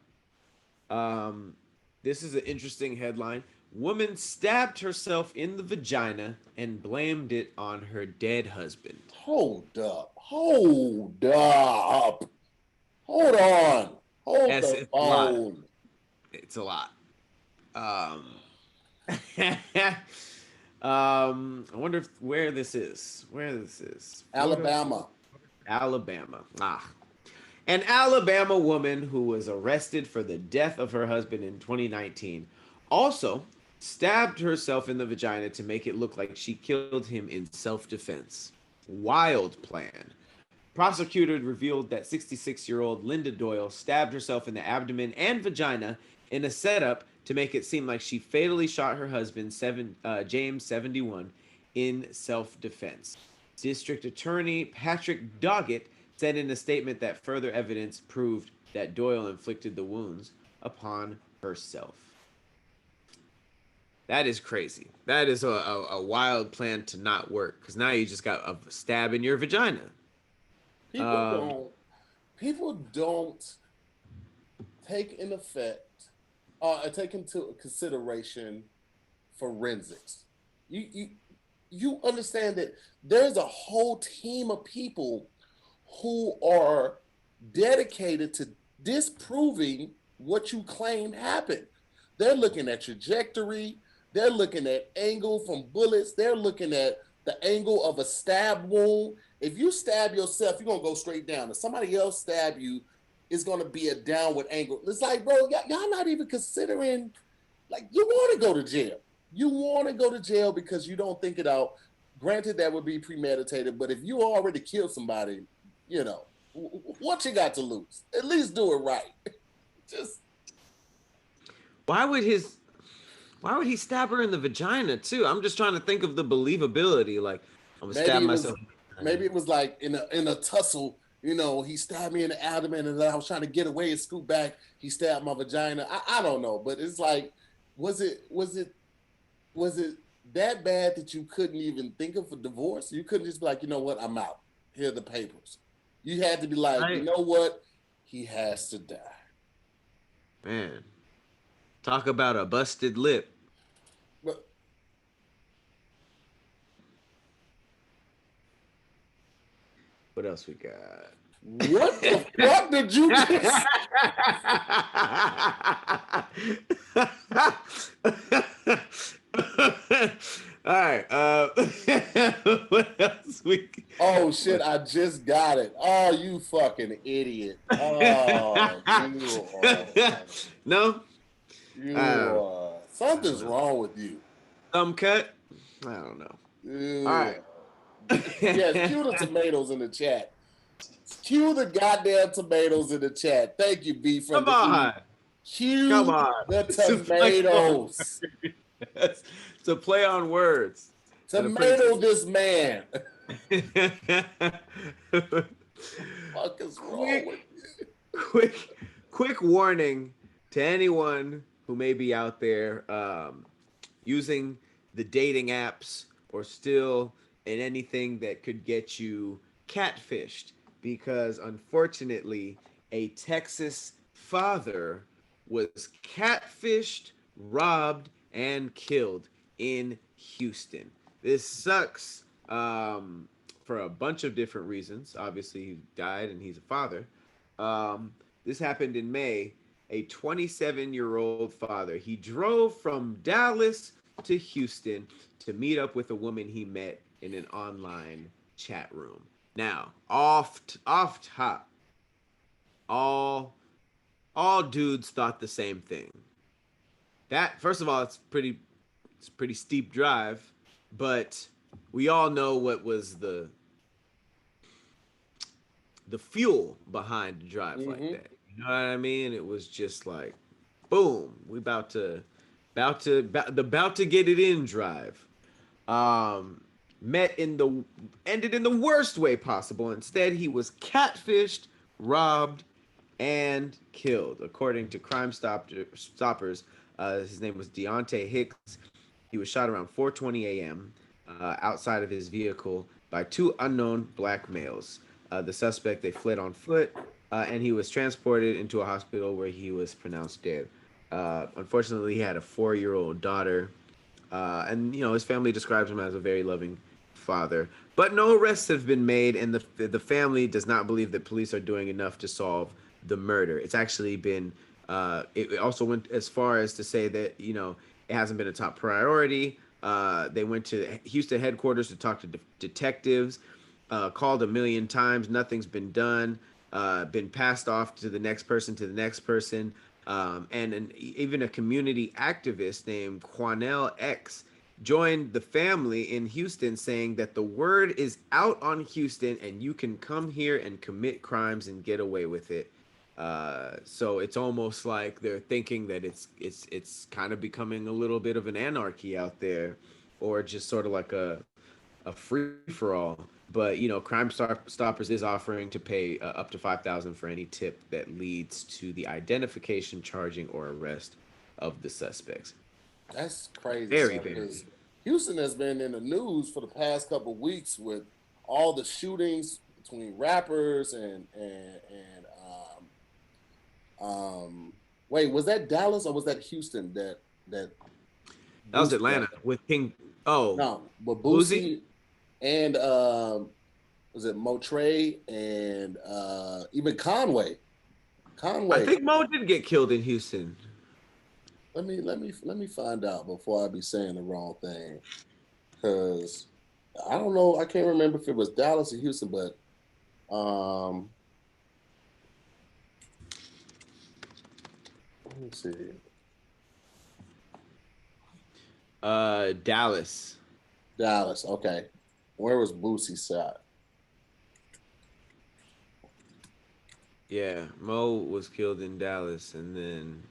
this is an interesting headline. Woman stabbed herself in the vagina and blamed it on her dead husband. Hold up. Hold up. Hold on. Hold Yes, the it's a lot. phone. It's a lot. Um, I wonder where this is. Where this is. Alabama. Alabama. An Alabama woman who was arrested for the death of her husband in 2019 also stabbed herself in the vagina to make it look like she killed him in self-defense. Wild plan. Prosecutors revealed that 66-year-old Linda Doyle stabbed herself in the abdomen and vagina in a setup to make it seem like she fatally shot her husband, James, 71, in self-defense. District Attorney Patrick Doggett said in a statement that further evidence proved that Doyle inflicted the wounds upon herself. That is crazy. That is a wild plan to not work, because now you just got a stab in your vagina. People don't take into consideration forensics. You understand that there's a whole team of people who are dedicated to disproving what you claim happened. They're looking at trajectory. They're looking at angle from bullets. They're looking at the angle of a stab wound. If you stab yourself, you're going to go straight down. If somebody else stab you, it's going to be a downward angle. It's like, bro, y'all not even considering, like, you want to go to jail. You want to go to jail because you don't think it out. Granted, that would be premeditated, but if you already killed somebody, you know, what you got to lose? At least do it right. Just why would he stab her in the vagina too? I'm just trying to think of the believability. Like, I'm gonna stab myself. Maybe it was like in a tussle. You know, he stabbed me in the abdomen, and then I was trying to get away and scoot back. He stabbed my vagina. I don't know, but it's like, was it that bad that you couldn't even think of a divorce? You couldn't just be like, you know what, I'm out. Here are the papers. You had to be like, you know what, he has to die. Man, talk about a busted lip. But, what else we got? What the fuck did you just? All right. What else we? Oh shit! I just got it. Oh, you fucking idiot! Oh, no. Something's wrong with you. Thumb cut? I don't know. Ew. All right. Yes, cue the tomatoes in the chat. Cue the goddamn tomatoes in the chat. Thank you, B. Come on. Cue the tomatoes. It's a play on words. Tomato this man. What is wrong with you? Quick warning to anyone who may be out there using the dating apps or still in anything that could get you catfished, because unfortunately a Texas father was catfished, robbed, and killed in Houston. This sucks for a bunch of different reasons. Obviously, he died and he's a father. This happened in May. A 27-year-old father. He drove from Dallas to Houston to meet up with a woman he met in an online chat room. Now, off top, all dudes thought the same thing. That, first of all, it's pretty steep drive, but we all know what was the fuel behind a drive like that. You know what I mean? It was just like, boom, we about to get it in drive. Ended in the worst way possible. Instead, he was catfished, robbed, and killed, according to Crime Stoppers. His name was Deontay Hicks. He was shot around 4:20 a.m. Outside of his vehicle by two unknown black males. The suspect, they fled on foot, and he was transported into a hospital where he was pronounced dead. Unfortunately, he had a 4-year-old daughter, and his family describes him as a very loving father. But no arrests have been made, and the family does not believe that police are doing enough to solve the murder. It's actually been. It also went as far as to say that it hasn't been a top priority. They went to Houston headquarters to talk to detectives, called a million times. Nothing's been done. Been passed off to the next person, to the next person. And even a community activist named Quanell X joined the family in Houston, saying that the word is out on Houston and you can come here and commit crimes and get away with it. So it's almost like they're thinking that it's kind of becoming a little bit of an anarchy out there, or just sort of like a free for all. But Crime Stoppers is offering to pay up to $5,000 for any tip that leads to the identification, charging, or arrest of the suspects. That's crazy, Very, because Houston has been in the news for the past couple of weeks with all the shootings between rappers and wait, was that Dallas or was that Houston that was Atlanta with King? Oh, no, but Boosie and was it Motre and even Conway? I think Mo did get killed in Houston. Let me find out before I be saying the wrong thing, because I don't know. I can't remember if it was Dallas or Houston, but let me see. Dallas. Dallas. Okay, where was Boosie shot? Yeah, Mo was killed in Dallas, and then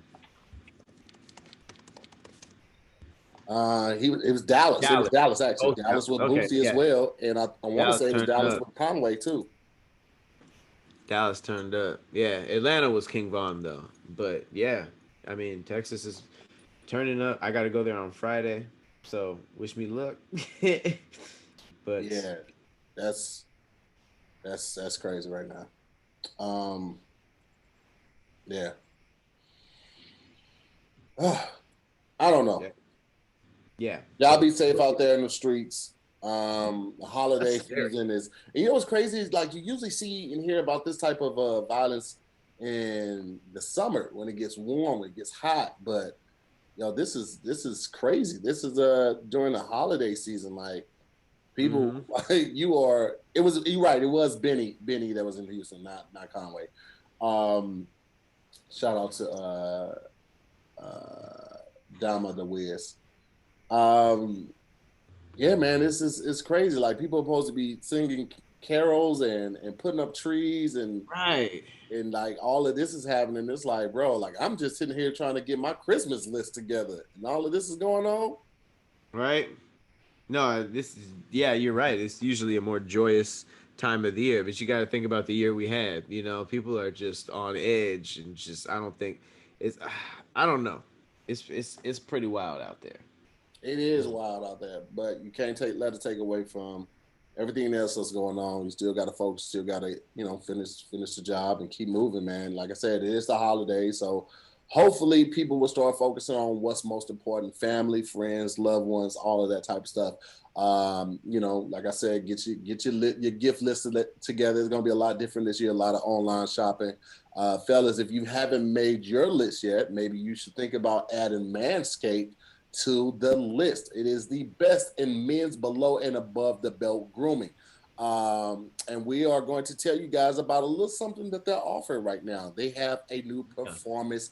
it was Dallas. It was Dallas actually. Oh, Dallas with okay, Boosie as well, and I want to say it was Dallas with Conway too. Dallas turned up. Yeah, Atlanta was King Von though. But yeah, I mean Texas is turning up. I got to go there on Friday, so wish me luck. But yeah, that's crazy right now. Yeah. I don't know. Yeah. Y'all be safe out there in the streets. The holiday season is, and what's crazy is, like, you usually see and hear about this type of violence in the summer when it gets warm, when it gets hot. But this is crazy. This is during the holiday season. Like, people, like, you're right. It was Benny that was in Houston, not Conway. Shout out to Dama the Wiz. Yeah, man, it's crazy. Like, people are supposed to be singing carols and putting up trees and like all of this is happening. It's like, bro, like, I'm just sitting here trying to get my Christmas list together, and all of this is going on. Right. No, you're right. It's usually a more joyous time of the year, but you got to think about the year we had. People are just on edge, and just I don't know. It's pretty wild out there. It is wild out there, but you can't let it take away from everything else that's going on. You still got to focus, still got to finish the job and keep moving, man. Like I said, it is the holidays, so hopefully people will start focusing on what's most important: family, friends, loved ones, all of that type of stuff. Like I said, get your gift list together. It's gonna be a lot different this year. A lot of online shopping, fellas. If you haven't made your list yet, maybe you should think about adding Manscaped to the list. It is the best in men's below and above the belt grooming. And we are going to tell you guys about a little something that they're offering right now. They have a new performance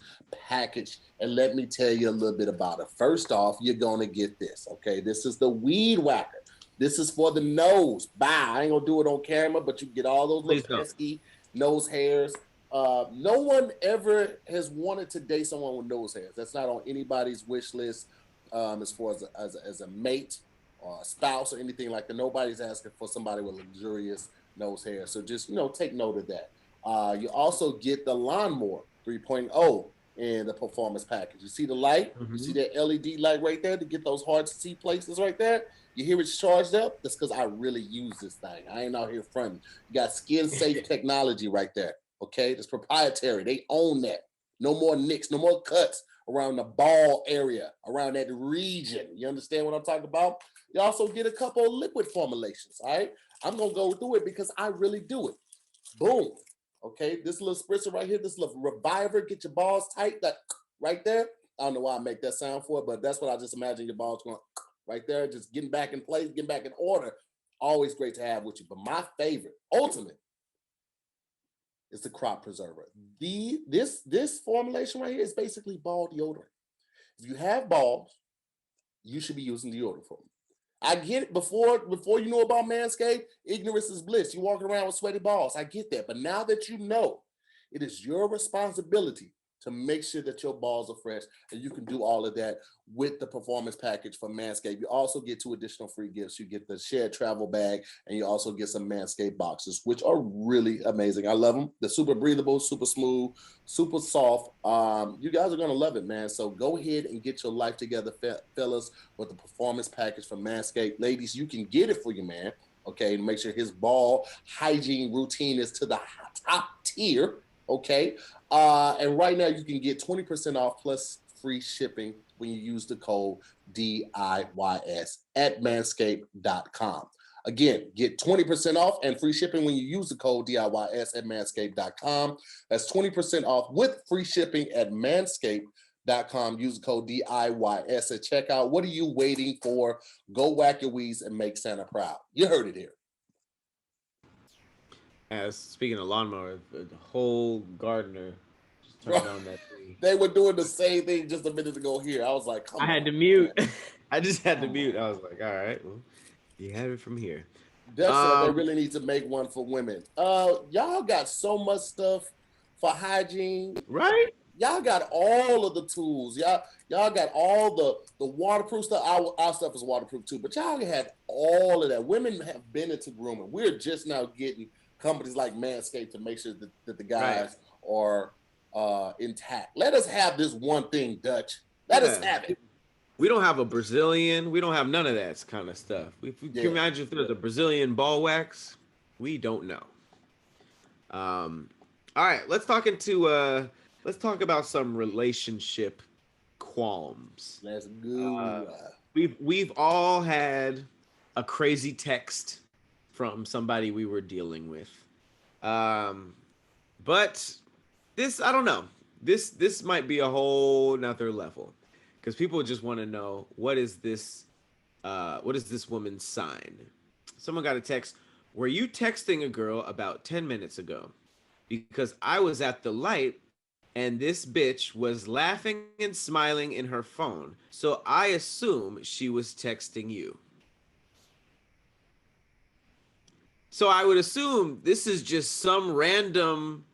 package, and let me tell you a little bit about it. First off, you're going to get this, okay? This is the Weed Whacker. This is for the nose. Bye. I ain't going to do it on camera, but you get all those little pesky nose hairs. No one ever has wanted to date someone with nose hairs. That's not on anybody's wish list. As far as a mate or a spouse or anything like that. Nobody's asking for somebody with luxurious nose hair. So just, take note of that. You also get the Lawnmower 3.0 in the performance package. You see the light? You see that LED light right there to get those hard to see places right there? You hear it's charged up? That's because I really use this thing. I ain't out here fronting. You got skin safe technology right there. Okay? That's proprietary. They own that. No more nicks, no more cuts around the ball area, around that region. You understand what I'm talking about? You also get a couple of liquid formulations, all right? I'm going to go through it because I really do it. Boom. Okay, this little spritzer right here, this little reviver, get your balls tight, that right there. I don't know why I make that sound for it, but that's what I just imagine your balls going right there, just getting back in place, getting back in order. Always great to have with you. But my favorite, ultimate, is the crop preserver. This formulation right here is basically ball deodorant. If you have balls, you should be using deodorant for them. I get it. Before you know about Manscaped, ignorance is bliss. You walking around with sweaty balls. I get that. But now that you know, it is your responsibility to make sure that your balls are fresh, and you can do all of that with the performance package from Manscaped. You also get 2 additional free gifts. You get the shared travel bag, and you also get some Manscaped boxes, which are really amazing. I love them. They're super breathable, super smooth, super soft. You guys are going to love it, man. So go ahead and get your life together, fellas, with the performance package from Manscaped. Ladies, you can get it for your man, okay, and make sure his ball hygiene routine is to the top tier, okay? And right now you can get 20% off plus free shipping when you use the code DIYS at manscaped.com. Again, get 20% off and free shipping when you use the code DIYS at manscaped.com. That's 20% off with free shipping at manscaped.com. Use the code DIYS at checkout. What are you waiting for? Go whack your weeds and make Santa proud. You heard it here. As speaking of lawnmower, the whole gardener just turned on that thing. They were doing the same thing just a minute ago here. I was like, come on. I had to mute. I just had to mute. I was like, all right, well, you have it from here. Def said they really need to make one for women. Y'all got so much stuff for hygiene. Right? Y'all got all of the tools. Y'all got all the waterproof stuff. Our stuff is waterproof too, but y'all had all of that. Women have been into grooming. We're just now getting companies like Manscaped to make sure that the guys are intact. Let us have this one thing, Dutch. Let us have it. We don't have a Brazilian. We don't have none of that kind of stuff. If you can imagine if there's a Brazilian ball wax, we don't know. All right, let's talk about some relationship qualms. Let's go. We've all had a crazy text from somebody we were dealing with. But this, I don't know. This might be a whole nother level, because people just want to know, what is this woman's sign? Someone got a text, were you texting a girl about 10 minutes ago? Because I was at the light and this bitch was laughing and smiling in her phone. So I assume she was texting you. So I would assume this is just some random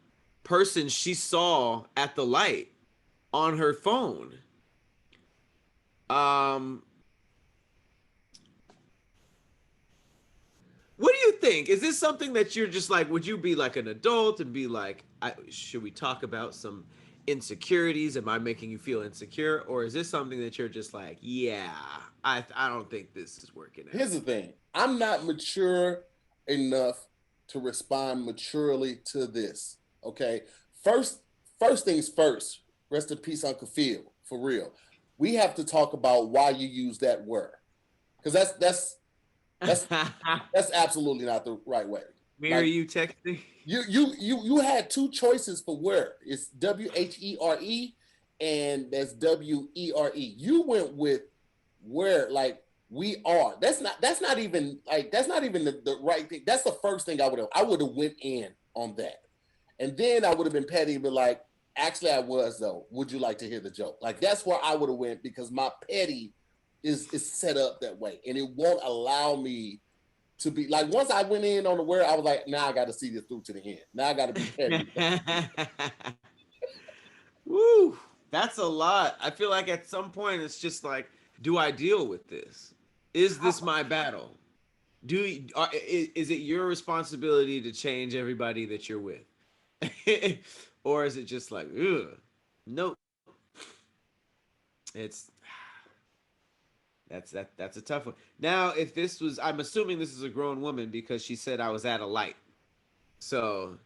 person she saw at the light on her phone. What do you think? Is this something that you're just like, would you be like an adult and be like, should we talk about some insecurities? Am I making you feel insecure? Or is this something that you're just like, yeah, I don't think this is working out? Here's the thing. I'm not mature enough to respond maturely to this. Okay. First things first. Rest in peace, Uncle Phil. For real. We have to talk about why you use that word. Because that's absolutely not the right way. Where are you texting? You had two choices for where. It's WHERE and that's WERE. You went with where, like, we are. That's not even the right thing. That's the first thing I would have went in on that. And then I would have been petty and be like, actually I was though. Would you like to hear the joke? Like, that's where I would have went, because my petty is set up that way, and it won't allow me to be like, once I went in on the word, I was like, now I got to see this through to the end. Now I got to be petty. Woo, that's a lot. I feel like at some point it's just like, do I deal with this? Is this my battle? Is it your responsibility to change everybody that you're with? Or is it just like, ugh, nope. That's a tough one. Now, if this was, I'm assuming this is a grown woman, because she said I was at a light. So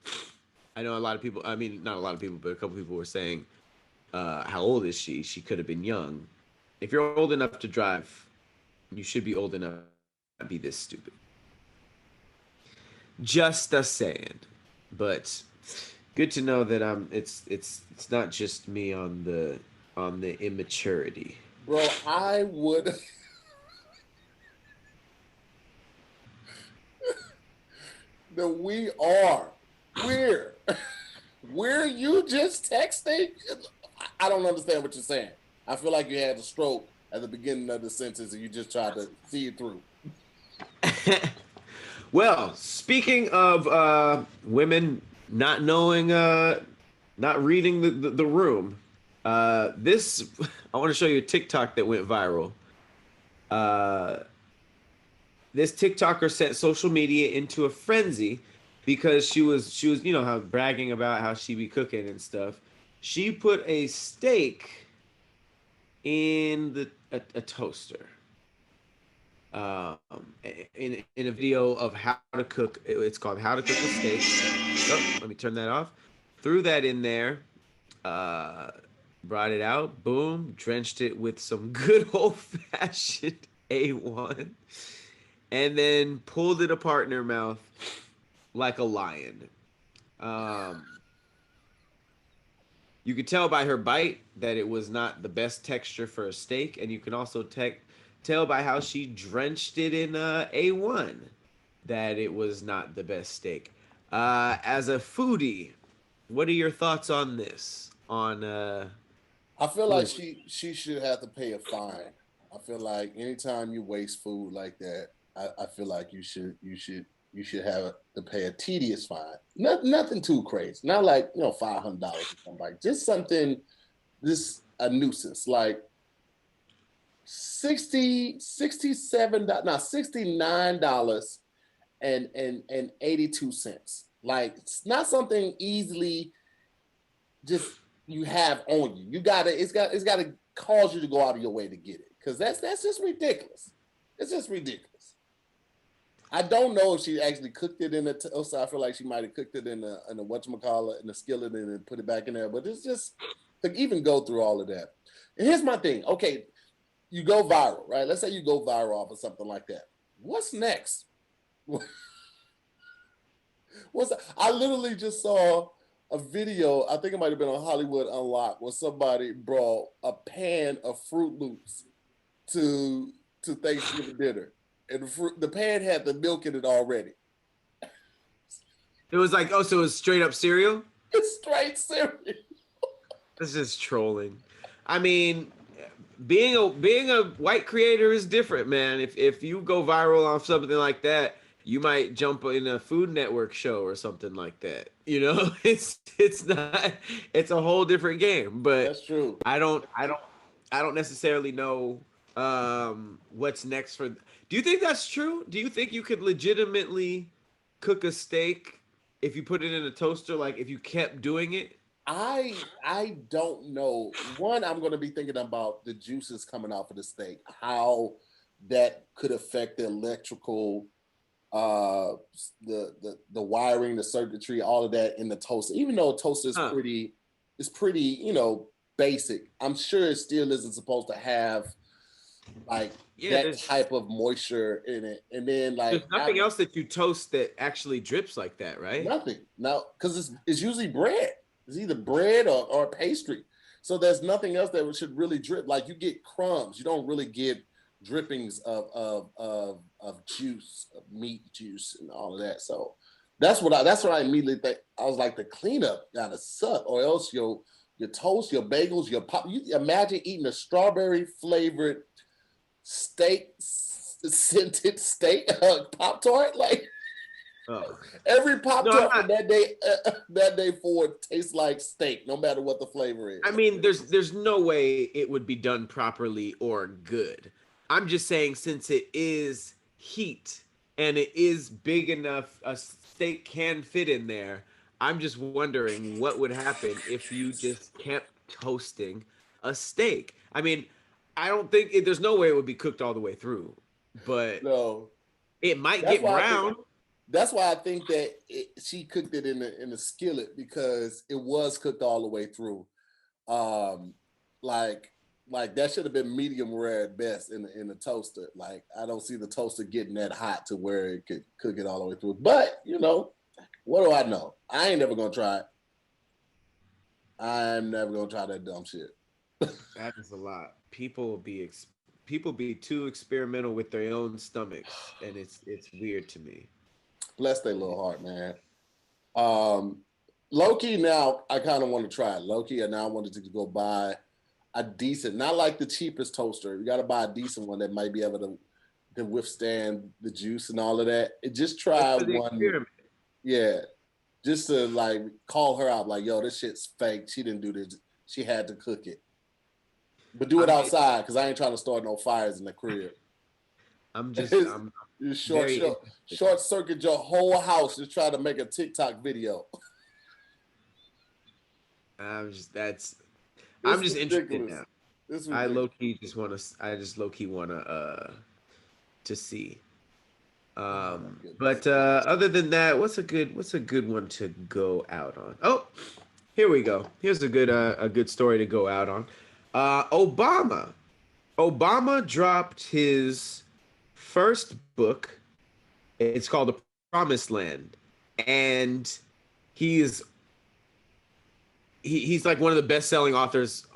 I know a lot of people, I mean, not a lot of people, but a couple people were saying How old is she? She could have been young. If you're old enough to drive, you should be old enough to not be this stupid. Just a saying. But good to know that it's not just me on the immaturity. Bro, I would. that we are. We're. We're you just texting? I don't understand what you're saying. I feel like you had a stroke at the beginning of the sentence and you just tried to see it through. Well, speaking of women not knowing, not reading the room, this I want to show you a TikTok that went viral. Uh, this TikToker sent social media into a frenzy because she was how bragging about how she be cooking and stuff. She put a steak in a toaster. Um, in a video of how to cook. It's called "How to Cook a Steak." Oh, let me turn that off. Threw that in there. Brought it out. Boom. Drenched it with some good old fashioned A1, and then pulled it apart in her mouth like a lion. Um, you could tell by her bite that it was not the best texture for a steak, and you can also tell by how she drenched it in A1 that it was not the best steak. As a foodie, what are your thoughts on this? I feel like she should have to pay a fine. I feel like anytime you waste food like that, I feel like you should have to pay a tedious fine. Nothing too crazy. Not like $500 or something like just something this a nuisance like 67 no $69 and 82 cents. Like it's not something easily just you have on you. It's gotta cause you to go out of your way to get it. Because that's just ridiculous. It's just ridiculous. I don't know if she actually cooked it in a toaster. I feel like she might have cooked it in a whatchamacallit, in a skillet and then put it back in there. But it's just to even go through all of that. And here's my thing. Okay, you go viral, right? Let's say you go viral off of something like that. What's next? I literally just saw a video, I think it might have been on Hollywood Unlocked, where somebody brought a pan of Fruit Loops to Thanksgiving dinner. And the pan had the milk in it already. It was like, oh, so it was straight up cereal? It's straight cereal. This is trolling. I mean, being a white creator is different, man. If you go viral off something like that, you might jump in a Food Network show or something like that. It's not. It's a whole different game. But that's true. I don't necessarily know what's next for. Do you think that's true? Do you think you could legitimately cook a steak if you put it in a toaster? Like if you kept doing it? I don't know. One, I'm going to be thinking about the juices coming out of the steak, how that could affect the electrical, the wiring, the circuitry, all of that in the toaster. Even though a toaster is pretty, basic. I'm sure it still isn't supposed to have like that type of moisture in it. And then like there's nothing else that you toast that actually drips like that, right? Nothing. No, because it's usually bread. It's either bread or pastry. So there's nothing else that should really drip. Like you get crumbs. You don't really get drippings of juice, of meat juice, and all of that. So that's what I immediately think. I was like, the cleanup gotta suck, or else your toast, your bagels, your pop. You imagine eating a strawberry flavored steak scented steak Pop-Tart, like. Oh. Every Pop-Tart from that day forward tastes like steak, no matter what the flavor is. I mean, there's no way it would be done properly or good. I'm just saying, since it is heat and it is big enough, a steak can fit in there. I'm just wondering what would happen if you just kept toasting a steak. I mean, I don't think there's no way it would be cooked all the way through, but no, it might get brown. That's why I think that she cooked it in the skillet, because it was cooked all the way through. Um, like that should have been medium rare at best in the toaster. Like I don't see the toaster getting that hot to where it could cook it all the way through. But you know, what do I know? I ain't never gonna try it. I'm never gonna try that dumb shit. That is a lot. People be too experimental with their own stomachs, and it's weird to me. Bless their little heart, man. Um, Loki. Now I kind of want to try it. Loki, and now I wanted to go buy a decent, not like the cheapest toaster. You got to buy a decent one that might be able to withstand the juice and all of that. And just try For the one, experiment. yeah, just to like call her out, like, yo, this shit's fake. She didn't do this. She had to cook it, but do I it mean, outside because I ain't trying to start no fires in the crib. I'm You very short circuit your whole house just try to make a TikTok video. I'm just that's I'm It's just interested ridiculous. now. It's I ridiculous. low key just want to. I just low key want to see. Oh my goodness. But other than that, what's a good one to go out on? Oh, here we go. Here's a good story to go out on. Obama dropped his first book. It's called The Promised Land, and he's he's like one of the best-selling authors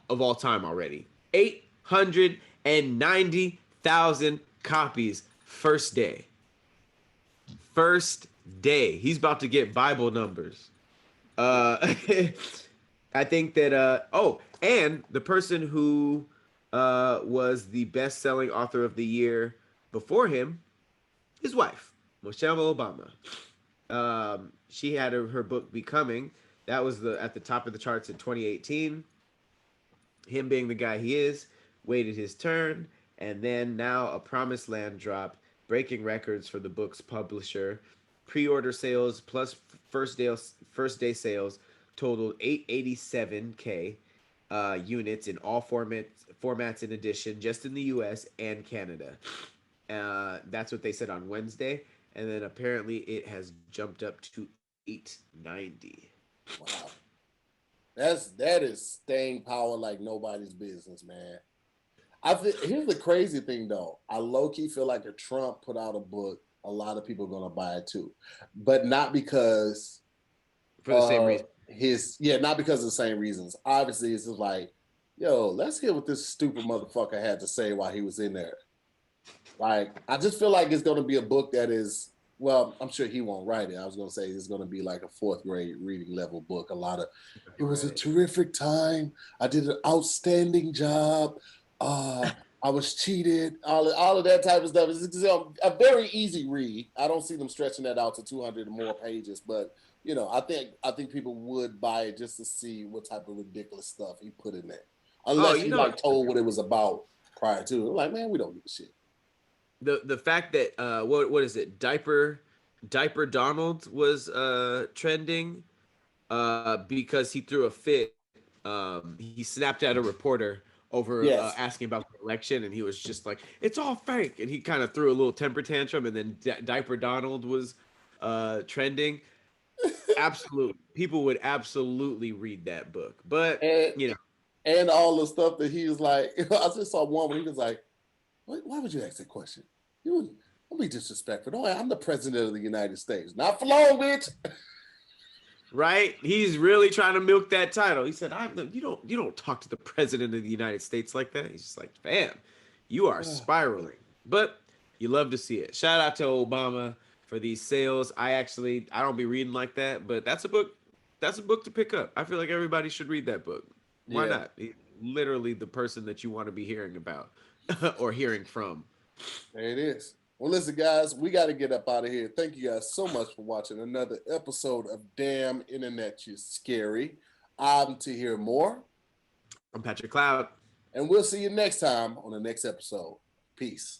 of all time already. 890,000 copies first day. First day. He's about to get Bible numbers. I think that and the person who was the best-selling author of the year before him, his wife, Michelle Obama. She had her book Becoming. That was at the top of the charts in 2018. Him being the guy he is, waited his turn, and then now A Promised Land dropped, breaking records for the book's publisher. Pre-order sales plus first day sales totaled 887K units in all formats in addition, just in the U.S. and Canada. That's what they said on Wednesday, and then apparently it has jumped up to 890. Wow. That is staying power like nobody's business, man. Here's the crazy thing though. I low key feel like if Trump put out a book, a lot of people are gonna buy it too, but not because For the same reason. not because of the same reasons. Obviously, it's just like, yo, let's hear what this stupid motherfucker had to say while he was in there. Like, I just feel like it's gonna be a book that is, well, I'm sure he won't write it. I was gonna say it's gonna be like a fourth grade reading level book. It was a terrific time. I did an outstanding job. I was cheated. All of that type of stuff. It's a very easy read. I don't see them stretching that out to 200 or more pages, but you know, I think people would buy it just to see what type of ridiculous stuff he put in there. Unless he like told what it was about prior to. I'm like, man, we don't give a shit. The fact that what is it, diaper Donald was trending because he threw a fit. He snapped at a reporter over asking about the election, and he was just like, it's all fake, and he kind of threw a little temper tantrum, and then diaper Donald was trending. Absolutely, people would absolutely read that book, but and all the stuff that he was like, I just saw one where he was like, why would you ask that question? Don't be disrespectful. No, I'm the president of the United States. Not for long, bitch. Right? He's really trying to milk that title. He said, you don't talk to the president of the United States like that. He's just like, fam, you are spiraling. But you love to see it. Shout out to Obama for these sales. I don't be reading like that, but that's a book to pick up. I feel like everybody should read that book. Why not? Literally the person that you want to be hearing about or hearing from. There it is. Well, listen, guys, we got to get up out of here. Thank you guys so much for watching another episode of Damn Internet You Scary. I'm Tahir Moore. I'm Patrick Cloud. And we'll see you next time on the next episode. Peace.